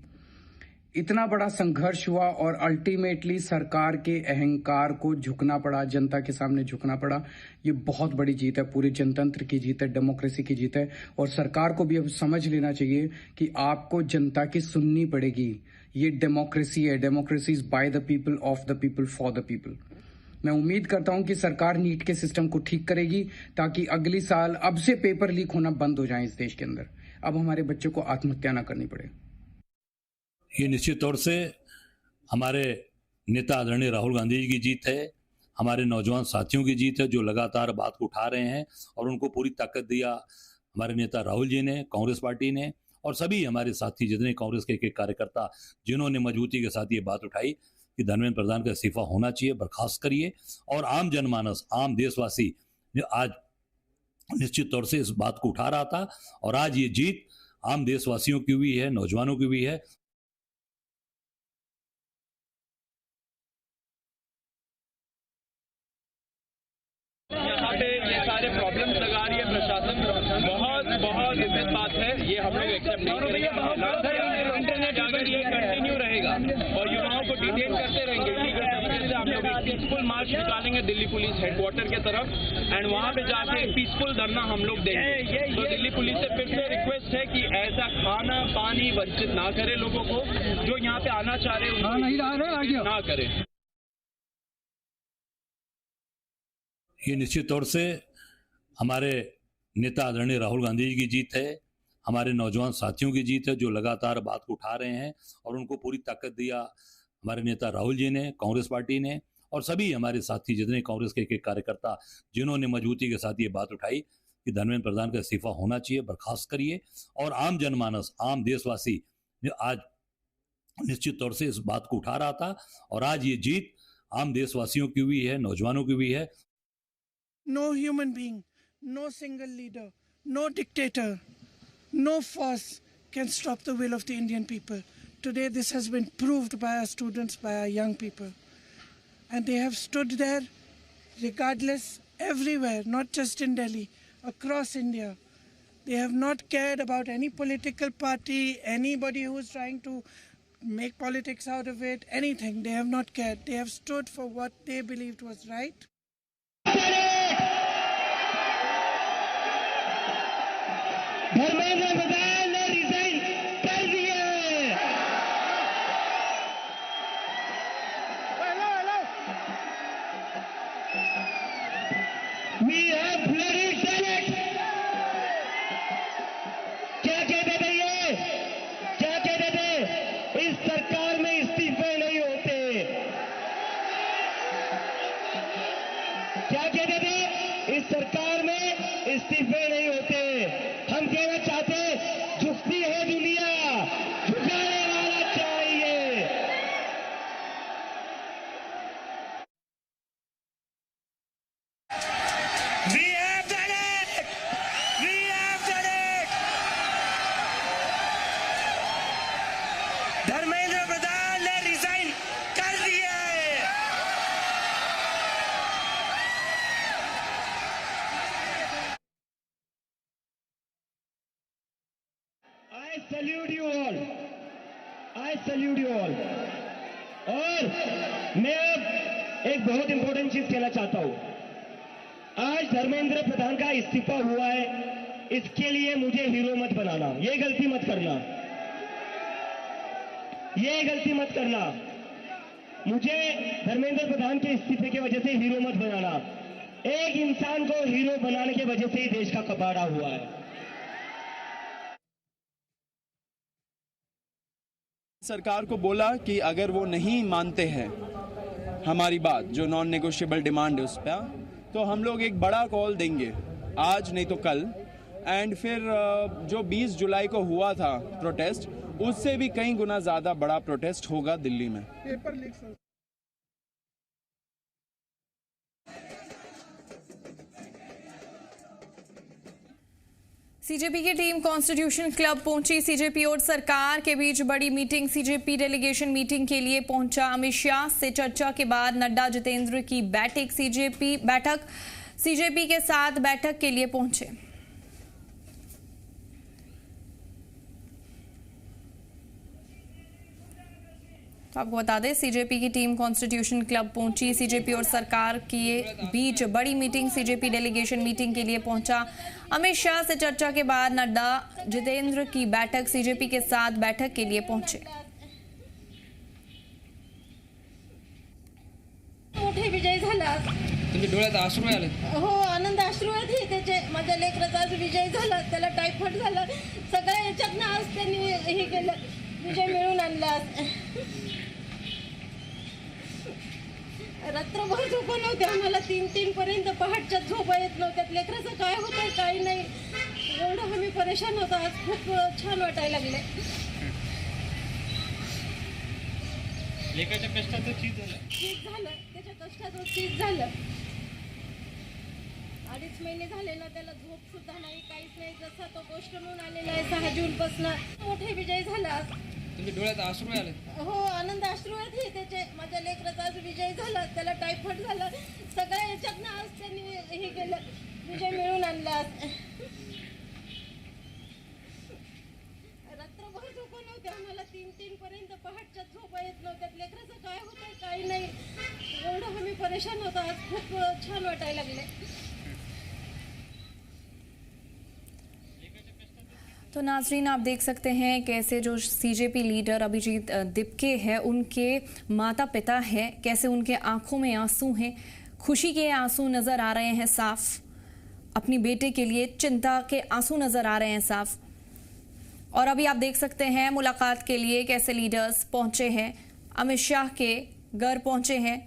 इतना बड़ा संघर्ष हुआ और अल्टीमेटली सरकार के अहंकार को झुकना पड़ा, जनता के सामने झुकना पड़ा। ये बहुत बड़ी जीत है, पूरे जनतंत्र की जीत है, डेमोक्रेसी की जीत है। और सरकार को भी अब समझ लेना चाहिए कि आपको जनता की सुननी पड़ेगी। ये डेमोक्रेसी है। Democracy is by the people, of the people, for the people. मैं उम्मीद करता हूं कि सरकार नीट के सिस्टम को ठीक करेगी ताकि अगली साल अब से पेपर लीक होना बंद हो जाए इस देश के अंदर। अब हमारे बच्चों को आत्महत्या ना करनी पड़े। ये निश्चित तौर से हमारे नेता आदरणीय राहुल गांधी जी की जीत है, हमारे नौजवान साथियों की जीत है जो लगातार बात को उठा रहे हैं और उनको पूरी ताकत दिया हमारे नेता राहुल जी ने, कांग्रेस पार्टी ने और सभी हमारे साथी जितने कांग्रेस के एक कार्यकर्ता जिन्होंने मजबूती के साथ ये बात उठाई कि धर्मेंद्र प्रधान का इस्तीफा होना चाहिए, बर्खास्त करिए। और आम जनमानस, आम देशवासी आज निश्चित तौर से इस बात को उठा रहा था और आज ये जीत आम देशवासियों की हुई है, नौजवानों की हुई है। यहाँ पे ये सारे प्रॉब्लम्स लगा रही है प्रशासन, बहुत दुखद बात है, ये हम लोग एक्सेप्ट नहीं करेंगे। अगर ये कंटिन्यू रहेगा और युवाओं को डिटेन करते रहेंगे, हम लोग एक पीसफुल मार्च निकालेंगे दिल्ली पुलिस हेडक्वार्टर के तरफ एंड वहाँ पे जाके पीसफुल धरना हम लोग देंगे। तो दिल्ली पुलिस से फिर से रिक्वेस्ट है कि ऐसा खाना पानी वंचित ना करे लोगों को, जो यहाँ पे आना चाह रहे हैं ना करें। ये निश्चित तौर से हमारे नेता आदरणीय राहुल गांधी जी की जीत है, हमारे नौजवान साथियों की जीत है जो लगातार बात को उठा रहे हैं और उनको पूरी ताकत दिया हमारे नेता राहुल जी ने, कांग्रेस पार्टी ने और सभी हमारे साथी जितने कांग्रेस के एक कार्यकर्ता जिन्होंने मजबूती के साथ ये बात उठाई कि धर्मेंद्र प्रधान का इस्तीफा होना चाहिए, बर्खास्त करिए। और आम जनमानस, आम देशवासी आज निश्चित तौर से इस बात को उठा रहा था और आज ये जीत आम देशवासियों की हुई है, नौजवानों की हुई है। No human being, no single leader, no dictator, no force can stop the will of the Indian people. Today this has been proved by our students, by our young people. And they have stood there regardless everywhere, not just in Delhi, across India. They have not cared about any political party, anybody who is trying to make politics out of it, anything. They have not cared. They have stood for what they believed was right. Dharmendra Pradhan ने रिजाइन कर दिया है। We have bloody Senate. क्या कहते थे ये? क्या कहते थे? इस सरकार में इस्तीफे नहीं होते। क्या कहते थे? इस सरकार में इस्तीफे नहीं होते। हम कहना चाहते, झुकती है दुनिया, झुकाने वाला चाहिए। We have done it! We have done it! Dharmendra Pradhan ने रिजाइन कर दिया है। I salute you all. I salute you all. और मैं अब एक बहुत इंपॉर्टेंट चीज कहना चाहता हूं। आज धर्मेंद्र प्रधान का इस्तीफा हुआ है, इसके लिए मुझे हीरो मत बनाना, ये गलती मत करना, ये गलती मत करना। मुझे धर्मेंद्र प्रधान के इस्तीफे की वजह से हीरो मत बनाना। एक इंसान को हीरो बनाने की वजह से ही देश का कबाड़ा हुआ है। सरकार को बोला कि अगर वो नहीं मानते हैं हमारी बात, जो नॉन नेगोशिएबल डिमांड है उस पर, तो हम लोग एक बड़ा कॉल देंगे आज नहीं तो कल। एंड फिर जो 20 जुलाई को हुआ था प्रोटेस्ट, उससे भी कई गुना ज़्यादा बड़ा प्रोटेस्ट होगा दिल्ली में। सीजेपी की टीम कॉन्स्टिट्यूशन क्लब पहुंची। सीजेपी और सरकार के बीच बड़ी मीटिंग। सीजेपी डेलीगेशन मीटिंग के लिए पहुंचा। अमित शाह से चर्चा के बाद नड्डा जितेंद्र की बैठक सीजेपी के साथ बैठक के लिए पहुंचे। तो आपको बता दें, सीजेपी की टीम कॉन्स्टिट्यूशन क्लब पहुंची। सीजेपी और सरकार के बीच बड़ी मीटिंग। सीजेपी डेलीगेशन मीटिंग के लिए पहुंचा। अमित शाह से चर्चा के बाद नड्डा जितेंद्र की बैठक सीजेपी के साथ बैठक के लिए पहुंचे। मोठे विजय झाला. तुमच्या डोळ्यात अश्रू आले? हो, आनंद अश्रू आहेत त्याचे. माझ्या लेकराचा आज विजय झाला. त्याला टायफॉइड झाला. सगळ्या याच्यातनं आज त्यांनी हे केलं, विजय मिळवून आणला. रात्रभर झोप नव्हते आम्हाला. 3 पर्यंत पहाटच्या झोपा येत नव्हत्यात. लेकराचं काय होतंय काही नाही, एवढं आम्ही परेशान होतो. आज खूप छान वाटायला लागले. लेकाच्या कष्टाचं चीज झालं. त्याच्या कष्टाचं चीज झालं. 2.5 महिने झाले ना, त्याला झोप सुद्धा नाही, काहीच नाही. जसा तो गोष्ट म्हणून आलेला आहे 6 जूनपासून. मोठे विजय झाला. तुमच्या डोळ्यात अश्रू आले? हो, आनंद अश्रू आहेत त्याचे. माझ्या लेकराचा आज विजय झाला. त्याला टायफॉइड झाला. सगळ्या याच्यातनं आज त्यांनी हे केलं, विजय मिळवून आणला. रात्रभर झोप नव्हते आम्हाला. 3 पर्यंत पहाटच्या झोपा येत नव्हत्यात. लेकराचं काय होतंय काही नाही, एवढं आम्ही परेशान होतो. आज खूप छान वाटायला लागले. तो नाजरीन, आप देख सकते हैं कैसे जो सीजेपी लीडर अभिजीत दिपके हैं, उनके माता पिता हैं, कैसे उनके आंखों में आंसू हैं. खुशी के आंसू नज़र आ रहे हैं साफ. अपनी बेटे के लिए चिंता के आंसू नज़र आ रहे हैं साफ. और अभी आप देख सकते हैं मुलाकात के लिए कैसे लीडर्स पहुंचे हैं. अमित शाह के घर पहुंचे हैं.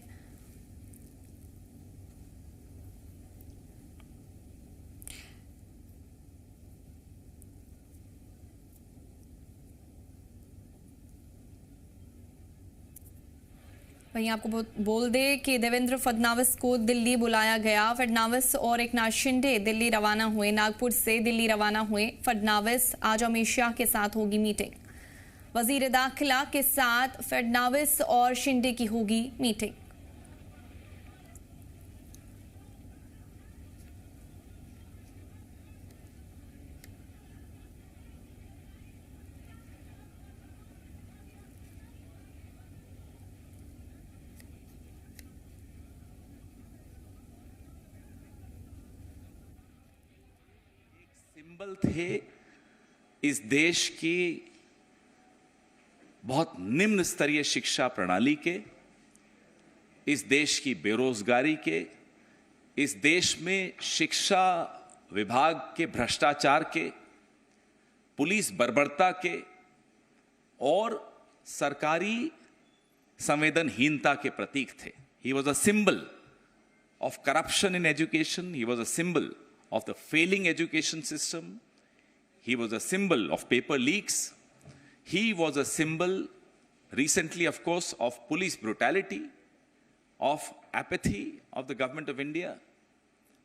वहीं आपको बोल दे कि देवेंद्र फडणवीस को दिल्ली बुलाया गया. फडणवीस और एकनाथ शिंदे दिल्ली रवाना हुए. नागपुर से दिल्ली रवाना हुए फडणवीस. आज अमित शाह के साथ होगी मीटिंग. वजीर दाखिला के साथ फडणवीस और शिंदे की होगी मीटिंग. सिंबल थे इस देश की बहुत निम्न स्तरीय शिक्षा प्रणाली के, इस देश की बेरोजगारी के, इस देश में शिक्षा विभाग के भ्रष्टाचार के, पुलिस बर्बरता के और सरकारी संवेदनहीनता के प्रतीक थे. He was a symbol of corruption in education. He was a symbol of the failing education system. He was a symbol of paper leaks. He was a symbol, recently of course, of police brutality, of apathy of the government of India.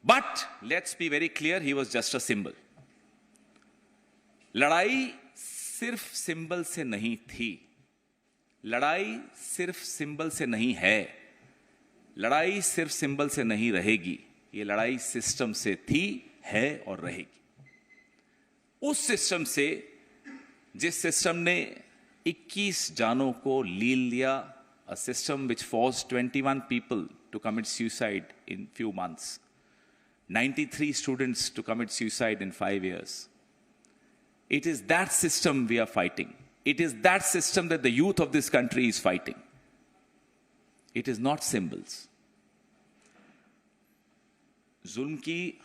But let's be very clear, he was just a symbol. लड़ाई सिर्फ सिंबल से नहीं थी. लड़ाई सिर्फ सिंबल से नहीं है. लड़ाई सिर्फ सिंबल से नहीं रहेगी. ये लड़ाई सिस्टम से थी, है और रहेगी. उस सिस्टम से, जिस सिस्टम ने 21 जानों को लील लिया, a system which forced 21 people to commit suicide in few months, 93 students to commit suicide in 5 years. It is that system we are fighting. It is that system that the youth of this country is fighting. It is not symbols. जुल्म की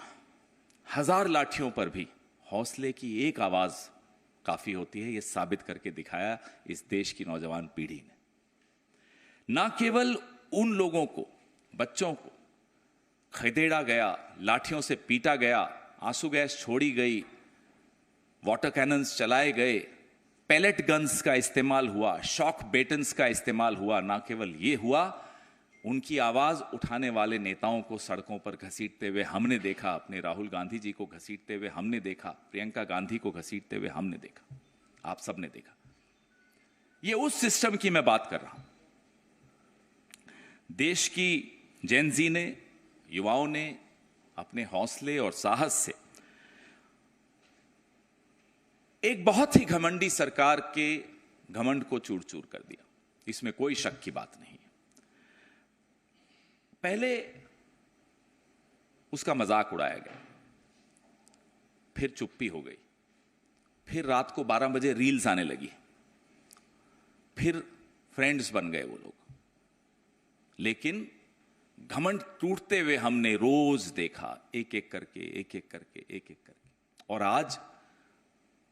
1000 लाठियों पर भी हौसले की एक आवाज काफी होती है. यह साबित करके दिखाया इस देश की नौजवान पीढ़ी ने. ना केवल उन लोगों को, बच्चों को खदेड़ा गया, लाठियों से पीटा गया, आंसू गैस छोड़ी गई, वाटर कैनन्स चलाए गए, पैलेट गन्स का इस्तेमाल हुआ, शॉक बेटन्स का इस्तेमाल हुआ. ना केवल ये हुआ, उनकी आवाज उठाने वाले नेताओं को सड़कों पर घसीटते हुए हमने देखा. अपने राहुल गांधी जी को घसीटते हुए हमने देखा. प्रियंका गांधी को घसीटते हुए हमने देखा. आप सबने देखा. ये उस सिस्टम की मैं बात कर रहा हूं. देश की जेन-ज़ी ने, युवाओं ने अपने हौसले और साहस से एक बहुत ही घमंडी सरकार के घमंड को चूर-चूर कर दिया. इसमें कोई शक की बात नहीं. पहले उसका मजाक उड़ाया गया, फिर चुप्पी हो गई, फिर रात को 12 बजे रील्स आने लगी, फिर फ्रेंड्स बन गए वो लोग. लेकिन घमंड टूटते हुए हमने रोज देखा, एक एक करके, एक एक करके, एक एक करके। और आज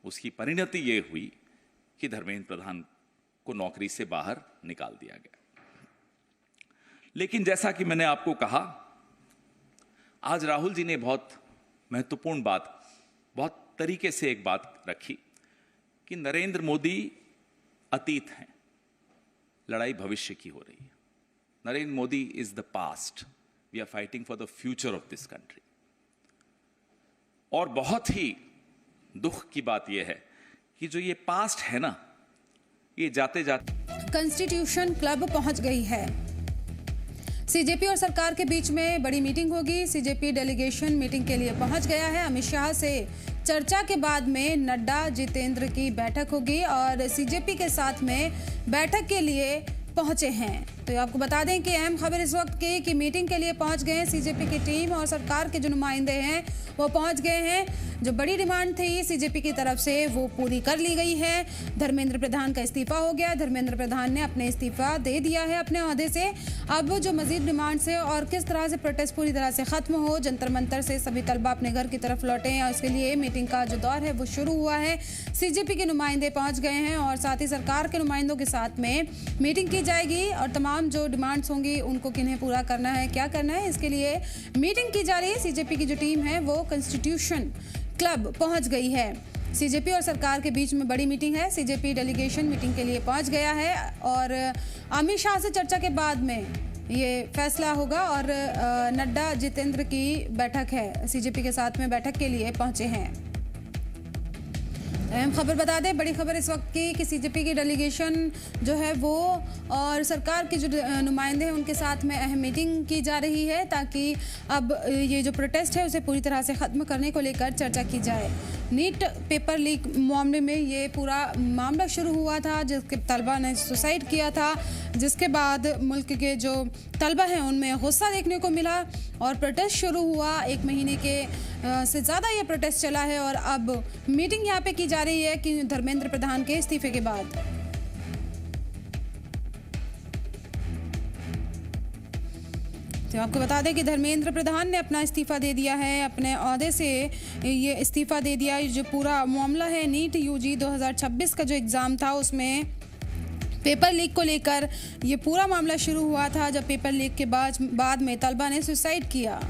उसकी परिणति ये हुई कि धर्मेंद्र प्रधान को नौकरी से बाहर निकाल दिया गया। लेकिन जैसा कि मैंने आपको कहा, आज राहुल जी ने बहुत महत्वपूर्ण बात, बहुत तरीके से एक बात रखी कि नरेंद्र मोदी अतीत हैं, लड़ाई भविष्य की हो रही है। Narendra Modi is the past, we are fighting for the future of this country. और बहुत ही दुख की बात यह है कि जो ये पास्ट है ना, ये जाते जाते कॉन्स्टिट्यूशन क्लब पहुंच गई है। सीजेपी और सरकार के बीच में बड़ी मीटिंग होगी। सीजेपी डेलीगेशन मीटिंग के लिए पहुंच गया है। अमित शाह से चर्चा के बाद में नड्डा जितेंद्र की बैठक होगी और सीजेपी के साथ में बैठक के लिए पहुंचे हैं। तो आपको बता दें कि अहम खबर इस वक्त की कि मीटिंग के लिए पहुंच गए हैं सीजेपी की टीम और सरकार के जो नुमाइंदे हैं वो पहुंच गए हैं। जो बड़ी डिमांड थी सीजेपी की तरफ से वो पूरी कर ली गई है। धर्मेंद्र प्रधान का इस्तीफा हो गया। धर्मेंद्र प्रधान ने अपने इस्तीफा दे दिया है अपने ओहदे से। अब जो मजीद डिमांड्स है और किस तरह से प्रोटेस्ट पूरी तरह से खत्म हो, जंतर मंतर से सभी तलबा अपने घर की तरफ लौटे और उसके लिए मीटिंग का जो दौर है वो शुरू हुआ है। सीजेपी के नुमाइंदे पहुंच गए हैं और साथ ही सरकार के नुमाइंदों के साथ में मीटिंग की जाएगी और तमाम जो डिमांड्स होंगी उनको किन्हें पूरा करना है, क्या करना है, इसके लिए मीटिंग की जा रही है। सीजेपी की जो टीम है वो कॉन्स्टिट्यूशन क्लब पहुंच गई है। सीजेपी और सरकार के बीच में बड़ी मीटिंग है। सीजेपी डेलीगेशन मीटिंग के लिए पहुंच गया है और अमित शाह से चर्चा के बाद में ये फैसला होगा और नड्डा जितेंद्र की बैठक है, सीजेपी के साथ में बैठक के लिए पहुंचे हैं। अहम खबर बता दें, बड़ी खबर इस वक्त की कि सीजेपी की डेलीगेशन जो है वो और सरकार के जो नुमाइंदे हैं उनके साथ में अहम मीटिंग की जा रही है ताकि अब ये जो प्रोटेस्ट है उसे पूरी तरह से ख़त्म करने को लेकर चर्चा की जाए। नीट पेपर लीक मामले में ये पूरा मामला शुरू हुआ था जिसके तलबा ने सुसाइड किया था, जिसके बाद मुल्क के जो तलबा हैं उनमें गुस्सा देखने को मिला और प्रोटेस्ट शुरू हुआ। 1 महीने के से ज़्यादा ये प्रोटेस्ट चला है और अब मीटिंग यहाँ पे की जा रही है कि धर्मेंद्र प्रधान के इस्तीफे के बाद। तो आपको बता दें कि धर्मेंद्र प्रधान ने अपना इस्तीफा दे दिया है, अपने ओहदे से ये इस्तीफा दे दिया। जो पूरा मामला है नीट यूजी 2026 का जो एग्ज़ाम था उसमें पेपर लीक को लेकर ये पूरा मामला शुरू हुआ था, जब पेपर लीक के बाद में तलबा ने सुसाइड किया।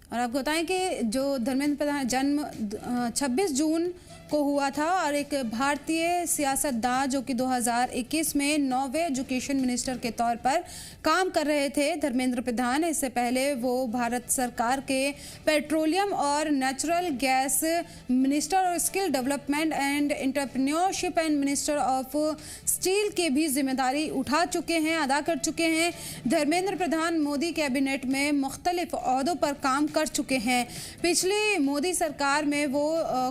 और आपको बताएं कि जो धर्मेंद्र प्रधान जन्म 26 जून को हुआ था और एक भारतीय सियासतदान जो कि 2021 में 9वें एजुकेशन मिनिस्टर के तौर पर काम कर रहे थे धर्मेंद्र प्रधान। इससे पहले वो भारत सरकार के पेट्रोलियम और नेचुरल गैस मिनिस्टर और skill development and entrepreneurship and minister of steel की भी जिम्मेदारी उठा चुके हैं, अदा कर चुके हैं। धर्मेंद्र प्रधान मोदी कैबिनेट में मुख्तलिफ ओहदों पर काम कर चुके हैं। पिछली मोदी सरकार में वो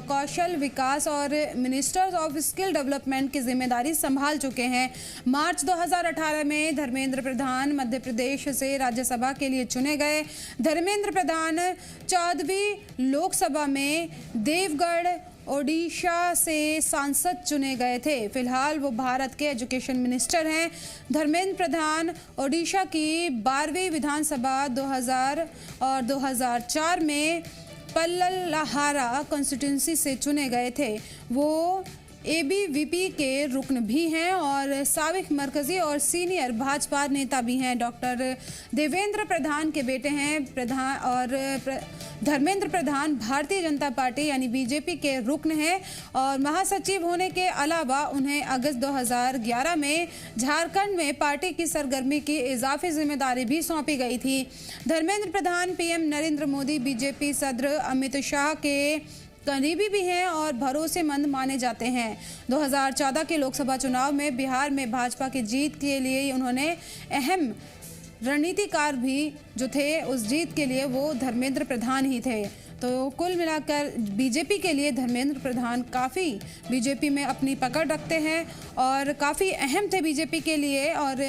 कौशल विकास और मिनिस्टर्स ऑफ स्किल डेवलपमेंट की जिम्मेदारी संभाल चुके हैं। मार्च 2018 में धर्मेंद्र प्रधान मध्य प्रदेश से राज्यसभा के लिए चुने गए। धर्मेंद्र प्रधान 14वीं लोकसभा में देवगढ़ ओडिशा से सांसद चुने गए थे। फिलहाल वो भारत के एजुकेशन मिनिस्टर हैं। धर्मेंद्र प्रधान ओडिशा की 12वीं विधानसभा 2000 और 2004 में पल्लहारा कॉन्स्टिट्यूंसी से चुने गए थे। वो एबीवीपी के रुकन भी हैं और साबिक मरकजी और सीनियर भाजपा नेता भी हैं। डॉक्टर देवेंद्र प्रधान के बेटे हैं। धर्मेंद्र प्रधान भारतीय जनता पार्टी यानी बीजेपी के रुकन हैं और महासचिव होने के अलावा उन्हें अगस्त 2011 में झारखंड में पार्टी की सरगर्मी की इजाफी जिम्मेदारी भी सौंपी गई थी। धर्मेंद्र प्रधान पीएम नरेंद्र मोदी, बीजेपी सदर अमित शाह के करीबी भी हैं और भरोसेमंद माने जाते हैं। 2014 के लोकसभा चुनाव में बिहार में भाजपा की जीत के लिए उन्होंने अहम रणनीतिकार भी जो थे, उस जीत के लिए वो धर्मेंद्र प्रधान ही थे। तो कुल मिलाकर बीजेपी के लिए धर्मेंद्र प्रधान काफ़ी बीजेपी में अपनी पकड़ रखते हैं और काफ़ी अहम थे बीजेपी के लिए। और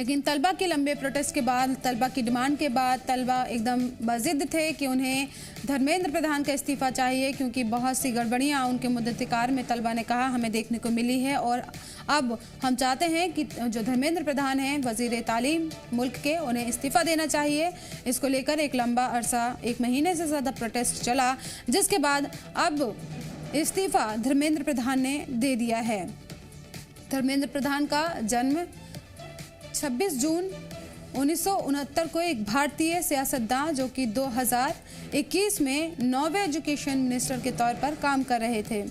लेकिन तलबा के लंबे प्रोटेस्ट के बाद, तलबा की डिमांड के बाद तलबा एकदम बज़िद थे कि उन्हें धर्मेंद्र प्रधान का इस्तीफ़ा चाहिए, क्योंकि बहुत सी गड़बड़ियाँ उनके मुद्दतिकार में तलबा ने कहा हमें देखने को मिली है। और अब हम चाहते हैं कि जो धर्मेंद्र प्रधान हैं वज़ीर तालीम मुल्क के, उन्हें इस्तीफ़ा देना चाहिए। इसको लेकर एक लंबा अरसा, 1 महीने से ज़्यादा प्रोटेस्ट चला, जिसके बाद अब इस्तीफ़ा धर्मेंद्र प्रधान ने दे दिया है। धर्मेंद्र प्रधान का जन्म 26 जून 1969 को एक भारतीय सियासतदान जो कि 2021 में 9वें एजुकेशन मिनिस्टर के तौर पर काम कर रहे थे।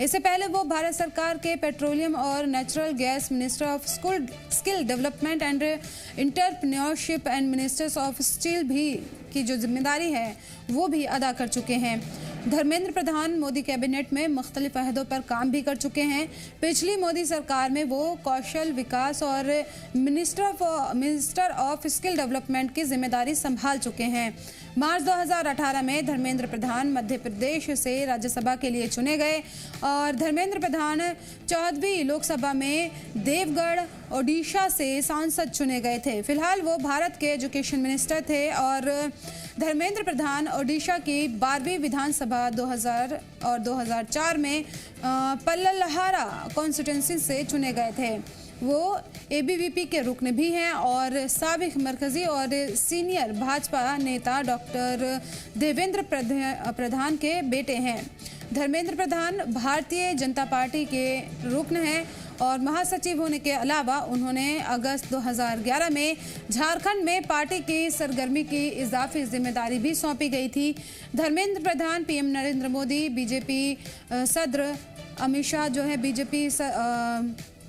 इससे पहले वो भारत सरकार के पेट्रोलियम और natural gas, minister of skill development and entrepreneurship and ministers of steel भी की जो जिम्मेदारी है वो भी अदा कर चुके हैं। धर्मेंद्र प्रधान मोदी कैबिनेट में मुख्तलिफ अहदों पर काम भी कर चुके हैं। पिछली मोदी सरकार में वो कौशल विकास और मिनिस्टर ऑफ स्किल डेवलपमेंट की जिम्मेदारी संभाल चुके हैं। मार्च 2018 में धर्मेंद्र प्रधान मध्य प्रदेश से राज्यसभा के लिए चुने गए और धर्मेंद्र प्रधान 14वीं लोकसभा में देवगढ़ ओडिशा से सांसद चुने गए थे। फिलहाल वो भारत के एजुकेशन मिनिस्टर थे और धर्मेंद्र प्रधान ओडिशा की 12वीं विधानसभा 2000 और 2004 में पल्ललहारा कॉन्स्टिट्यूंसी से चुने गए थे। वो एबीवीपी के रुकन भी हैं और साबिक मरकजी और सीनियर भाजपा नेता डॉक्टर देवेंद्र प्रधान के बेटे हैं। धर्मेंद्र प्रधान भारतीय जनता पार्टी के रुकन हैं और महासचिव होने के अलावा उन्होंने अगस्त 2011 में झारखंड में पार्टी की सरगर्मी की इजाफी जिम्मेदारी भी सौंपी गई थी। धर्मेंद्र प्रधान पीएम नरेंद्र मोदी, बीजेपी सदर अमित शाह जो है बीजेपी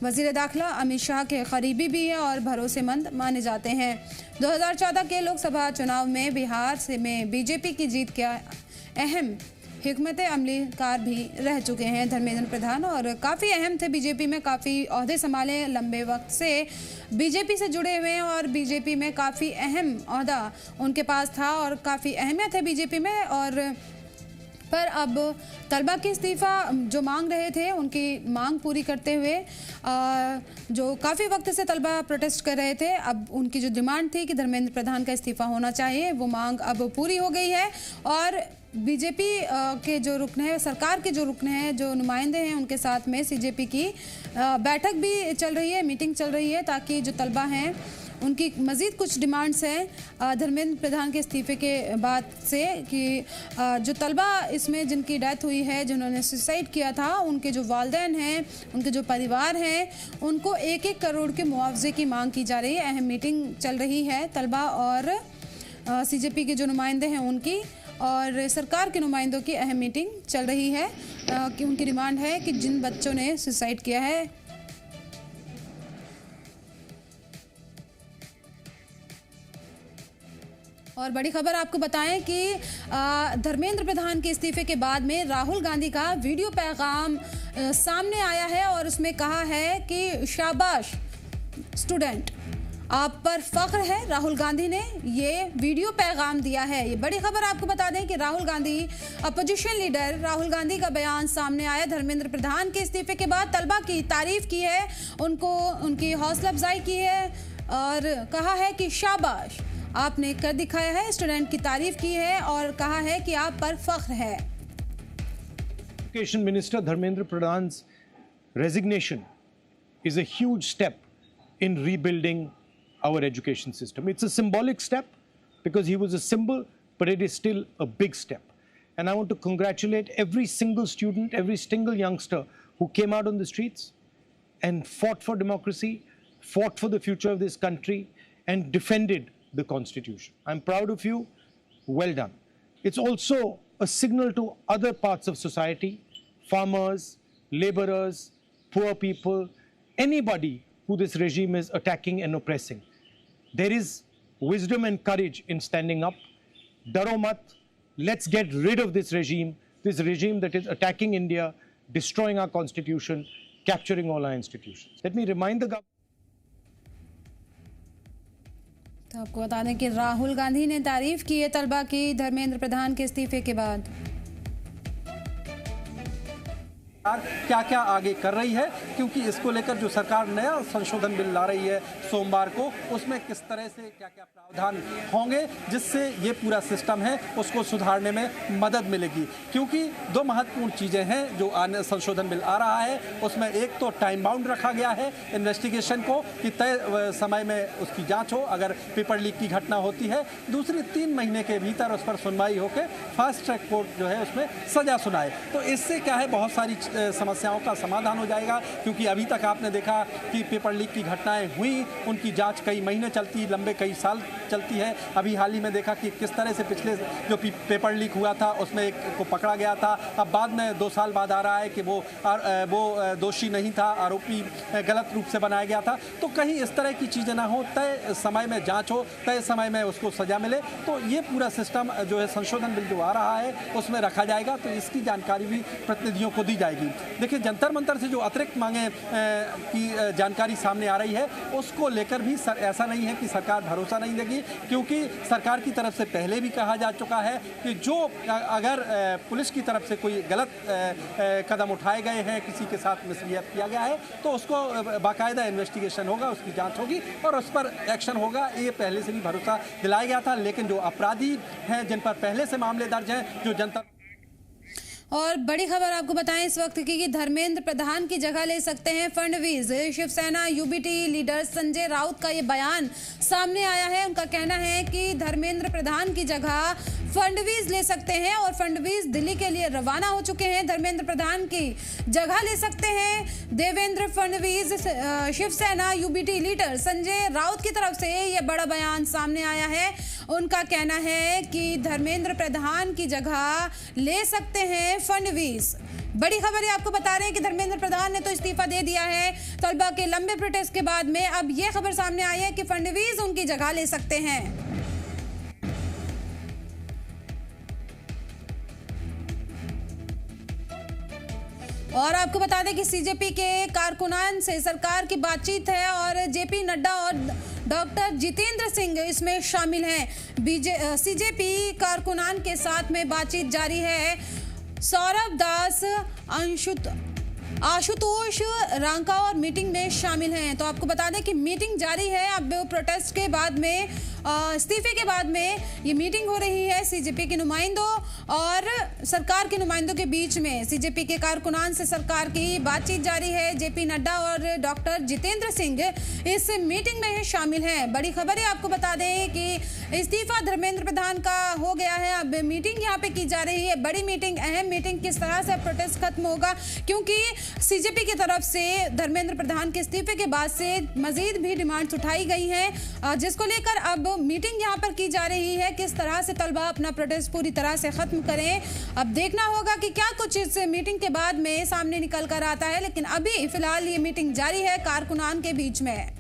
वजीर दाखिला अमित शाह के करीबी भी हैं और भरोसेमंद माने जाते हैं। 2014 के लोकसभा चुनाव में बिहार से में बीजेपी की जीत के अहम हिकमत अमली कार भी रह चुके हैं धर्मेंद्र प्रधान और काफ़ी अहम थे। बीजेपी में काफ़ी ओहदे संभाले, लंबे वक्त से बीजेपी से जुड़े हुए हैं और बीजेपी में काफ़ी अहम ओहदा उनके पास था और काफ़ी अहमियत है बीजेपी में। और पर अब तलबा की इस्तीफ़ा जो मांग रहे थे उनकी मांग पूरी करते हुए जो काफ़ी वक्त से तलबा प्रोटेस्ट कर रहे थे, अब उनकी जो डिमांड थी कि धर्मेंद्र प्रधान का इस्तीफ़ा होना चाहिए, वो मांग अब पूरी हो गई है। और बीजेपी के जो रुकन है, सरकार के जो रुकन है, जो नुमाइंदे हैं, उनके साथ में सीजेपी की बैठक भी चल रही है, मीटिंग चल रही है, ताकि जो तलबा हैं उनकी मज़ीद कुछ डिमांड्स हैं धर्मेंद्र प्रधान के इस्तीफ़े के बाद से कि जो तलबा इसमें जिनकी डेथ हुई है, जिन्होंने सुसाइड किया था, उनके जो वालिदैन हैं, उनके जो परिवार हैं, उनको 1-1 करोड़ के मुआवजे की मांग की जा रही है। अहम मीटिंग चल रही है तलबा और सीजेपी के जो नुमाइंदे हैं उनकी और सरकार के नुमाइंदों की अहम मीटिंग चल रही है कि उनकी डिमांड है कि जिन बच्चों ने सुसाइड किया है और बड़ी खबर आपको बताएं कि धर्मेंद्र प्रधान के इस्तीफे के बाद में राहुल गांधी का वीडियो पैगाम सामने आया है और उसमें कहा है कि शाबाश स्टूडेंट, आप पर फख्र है। राहुल गांधी ने ये वीडियो पैगाम दिया है। ये बड़ी खबर आपको बता दें कि राहुल गांधी, अपोजिशन लीडर राहुल गांधी का बयान सामने आया धर्मेंद्र प्रधान के इस्तीफे के बाद। तलबा की तारीफ की है, उनको उनकी हौसला अफजाई की है और कहा है कि शाबाश, आपने कर दिखाया है। स्टूडेंट की तारीफ की है और कहा है कि आप पर फख्र है। Education Minister Dharmendra Pradhan's resignation is a huge step in rebuilding our education system. It's a symbolic step because he was a symbol, but it is still a big step. And I want to congratulate every single student, every single youngster who came out on the streets and fought for democracy, fought for the future of this country, and defended the Constitution. I'm proud of you. Well done. It's also a signal to other parts of society, farmers, laborers, poor people, anybody who this regime is attacking and oppressing. There is wisdom and courage in standing up. Daro mat. Let's get rid of this regime that is attacking India, destroying our Constitution, capturing all our institutions. Let me remind the government. तो आपको बता दें कि राहुल गांधी ने तारीफ की है तलबा की धर्मेंद्र प्रधान के इस्तीफे के बाद। क्या क्या आगे कर रही है, क्योंकि इसको लेकर जो सरकार नया संशोधन बिल ला रही है सोमवार को, उसमें किस तरह से क्या क्या प्रावधान होंगे जिससे ये पूरा सिस्टम है उसको सुधारने में मदद मिलेगी। क्योंकि दो महत्वपूर्ण चीज़ें हैं जो संशोधन बिल आ रहा है, उसमें एक तो टाइम बाउंड रखा गया है इन्वेस्टिगेशन को कि तय समय में उसकी जांच हो अगर पेपर लीक की घटना होती है, दूसरी 3 महीने के भीतर उस पर सुनवाई होकर फास्ट ट्रैक कोर्ट जो है उसमें सजा सुनाए। तो इससे क्या है, बहुत सारी समस्याओं का समाधान हो जाएगा। क्योंकि अभी तक आपने देखा कि पेपर लीक की घटनाएं हुई, उनकी जांच कई महीने चलती, लंबे कई साल चलती है। अभी हाल ही में देखा कि किस तरह से पिछले जो पेपर लीक हुआ था उसमें एक को पकड़ा गया था, अब बाद में 2 साल बाद आ रहा है कि वो दोषी नहीं था, आरोपी गलत रूप से बनाया गया था। तो कहीं इस तरह की चीज़ें ना हो, तय समय में जांच हो, तय समय में उसको सजा मिले, तो ये पूरा सिस्टम जो है संशोधन बिल जो आ रहा है उसमें रखा जाएगा। तो इसकी जानकारी भी प्रतिनिधियों को दी जाएगी। देखिए, जंतर मंतर से जो अतिरिक्त मांगे की जानकारी सामने आ रही है उसको लेकर भी ऐसा नहीं है कि सरकार भरोसा नहीं देगी, क्योंकि सरकार की तरफ से पहले भी कहा जा चुका है कि जो अगर पुलिस की तरफ से कोई गलत कदम उठाए गए हैं, किसी के साथ मिसबिहेव किया गया है, तो उसको बाकायदा इन्वेस्टिगेशन होगा, उसकी जांच होगी और उस पर एक्शन होगा। ये पहले से भी भरोसा दिलाया गया था। लेकिन जो अपराधी हैं, जिन पर पहले से मामले दर्ज हैं, जो जनता। और बड़ी खबर आपको बताएं इस वक्त की कि धर्मेंद्र प्रधान की जगह ले सकते हैं फडणवीस। शिवसेना यूबीटी लीडर संजय राउत का ये बयान सामने आया है। उनका कहना है कि धर्मेंद्र प्रधान की जगह फडणवीस ले सकते हैं और फडणवीस दिल्ली के लिए रवाना हो चुके हैं। धर्मेंद्र प्रधान की जगह ले सकते हैं देवेंद्र फडणवीस। शिवसेना यूबीटी लीडर संजय राउत की तरफ से ये बड़ा बयान सामने आया है। उनका कहना है कि धर्मेंद्र प्रधान की जगह ले सकते हैं फडणवीस। बड़ी खबर है, आपको बता रहे हैं कि धर्मेंद्र प्रधान ने तो इस्तीफा दे दिया है तलबा के लंबे प्रोटेस्ट के बाद में। अब यह खबर सामने आई है कि फडणवीस उनकी जगह ले सकते हैं। और आपको बता दें कि सीजेपी के कारकुनान से सरकार की बातचीत है और जेपी नड्डा और डॉक्टर जितेंद्र सिंह इसमें शामिल हैं। सीजेपी कारकुनान के साथ में बातचीत जारी है। सौरभ दास, आशुतोष रांका और मीटिंग में शामिल हैं। तो आपको बता दें कि मीटिंग जारी है। अब प्रोटेस्ट के बाद में, इस्तीफे के बाद में ये मीटिंग हो रही है सीजेपी के नुमाइंदों और सरकार के नुमाइंदों के बीच में। सीजेपी के कारकुनान से सरकार की बातचीत जारी है। जेपी नड्डा और डॉक्टर जितेंद्र सिंह इस मीटिंग में शामिल हैं। बड़ी खबर है, आपको बता दें कि इस्तीफा धर्मेंद्र प्रधान का हो गया है। अब मीटिंग यहाँ पे की जा रही है, बड़ी मीटिंग, अहम मीटिंग। किस तरह से प्रोटेस्ट खत्म होगा, क्योंकि सीजेपी की तरफ से धर्मेंद्र प्रधान के इस्तीफे के बाद से मजीद भी डिमांड्स उठाई गई हैं, जिसको लेकर अब मीटिंग यहां पर की जा रही है। किस तरह से तलबा अपना प्रोटेस्ट पूरी तरह से खत्म करें, अब देखना होगा कि क्या कुछ इस मीटिंग के बाद में सामने निकल कर आता है। लेकिन अभी फिलहाल ये मीटिंग जारी है कारकुनान के बीच में।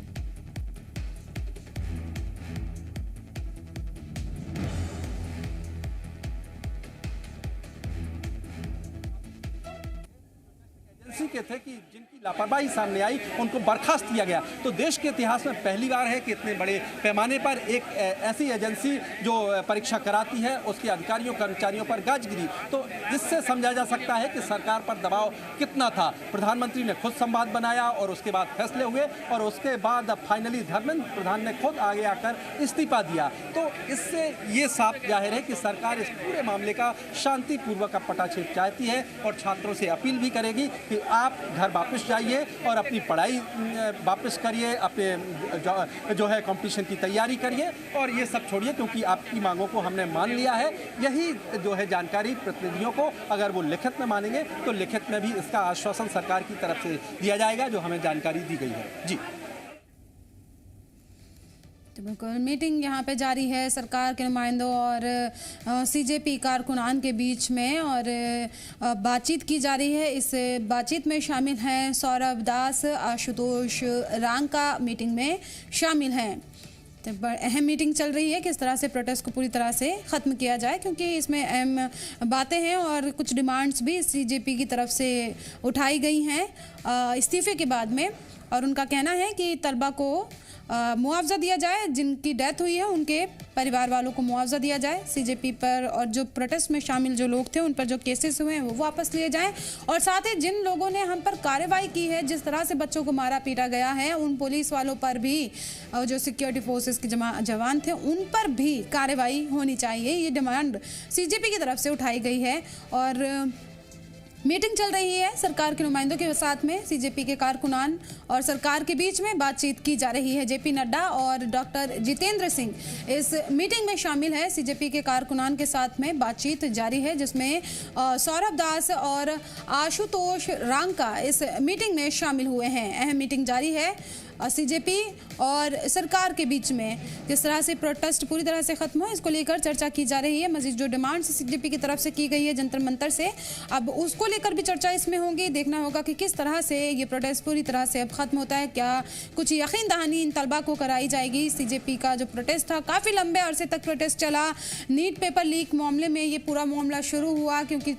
के थे कि जिनकी लापरवाही सामने आई उनको बर्खास्त किया गया। तो देश के इतिहास में पहली बार है कि इतने बड़े पैमाने पर एक ऐसी एजेंसी जो परीक्षा कराती है उसके अधिकारियों कर्मचारियों पर गाज गिरी। तो इससे समझा जा सकता है कि सरकार पर दबाव कितना था। प्रधानमंत्री ने खुद संवाद बनाया और उसके बाद फैसले हुए और उसके बाद अब फाइनली धर्मेंद्र प्रधान ने खुद आगे आकर इस्तीफा दिया। तो इससे ये साफ जाहिर है कि सरकार इस पूरे मामले का शांतिपूर्वक पटाक्षेप चाहती है और छात्रों से अपील भी करेगी कि आप घर वापस जाइए और अपनी पढ़ाई वापस करिए, अपने जो है कंपटीशन की तैयारी करिए और ये सब छोड़िए, क्योंकि आपकी मांगों को हमने मान लिया है। यही जो है जानकारी प्रतिनिधियों को अगर वो लिखित में मानेंगे तो लिखित में भी इसका आश्वासन सरकार की तरफ से दिया जाएगा, जो हमें जानकारी दी गई है। जी बिल्कुल, मीटिंग यहाँ पे जारी है सरकार के नुमाइंदों और सीजेपी कारकुनान के बीच में और बातचीत की जा रही है। इस बातचीत में शामिल हैं सौरभ दास, आशुतोष रांका मीटिंग में शामिल हैं। तो अहम मीटिंग चल रही है, किस तरह से प्रोटेस्ट को पूरी तरह से ख़त्म किया जाए, क्योंकि इसमें अहम बातें हैं और कुछ डिमांड्स भी सीजेपी की तरफ से उठाई गई हैं इस्तीफे के बाद में। और उनका कहना है कि तलबा को मुआवजा दिया जाए, जिनकी डेथ हुई है उनके परिवार वालों को मुआवजा दिया जाए, सीजेपी पर और जो प्रोटेस्ट में शामिल जो लोग थे उन पर जो केसेस हुए हैं वो वापस लिए जाएं, और साथ ही जिन लोगों ने हम पर कार्रवाई की है, जिस तरह से बच्चों को मारा पीटा गया है, उन पुलिस वालों पर भी, जो सिक्योरिटी फोर्सेस के जवान थे उन पर भी कार्रवाई होनी चाहिए। ये डिमांड सीजेपी की तरफ से उठाई गई है और मीटिंग चल रही है सरकार के नुमाइंदों के साथ में, सीजेपी के कारकुनान और सरकार के बीच में बातचीत की जा रही है। जेपी नड्डा और डॉक्टर जितेंद्र सिंह इस मीटिंग में शामिल है। सीजेपी के कारकुनान के साथ में बातचीत जारी है, जिसमें सौरभ दास और आशुतोष रांका इस मीटिंग में शामिल हुए हैं। अहम मीटिंग जारी है सीजेपी और सरकार के बीच में, किस तरह से प्रोटेस्ट पूरी तरह से खत्म हो इसको लेकर चर्चा की जा रही है। मजीद जो डिमांड्स सीजेपी की तरफ से की गई है जंतर मंतर से, अब उसको लेकर भी चर्चा इसमें होगी। देखना होगा कि किस तरह से ये प्रोटेस्ट पूरी तरह से अब खत्म होता है, क्या कुछ यकीन दहानी इन तलबा को कराई जाएगी। सीजेपी का जो प्रोटेस्ट था काफ़ी लंबे अरसे तक प्रोटेस्ट चला, नीट पेपर लीक मामले में ये पूरा मामला शुरू हुआ क्योंकि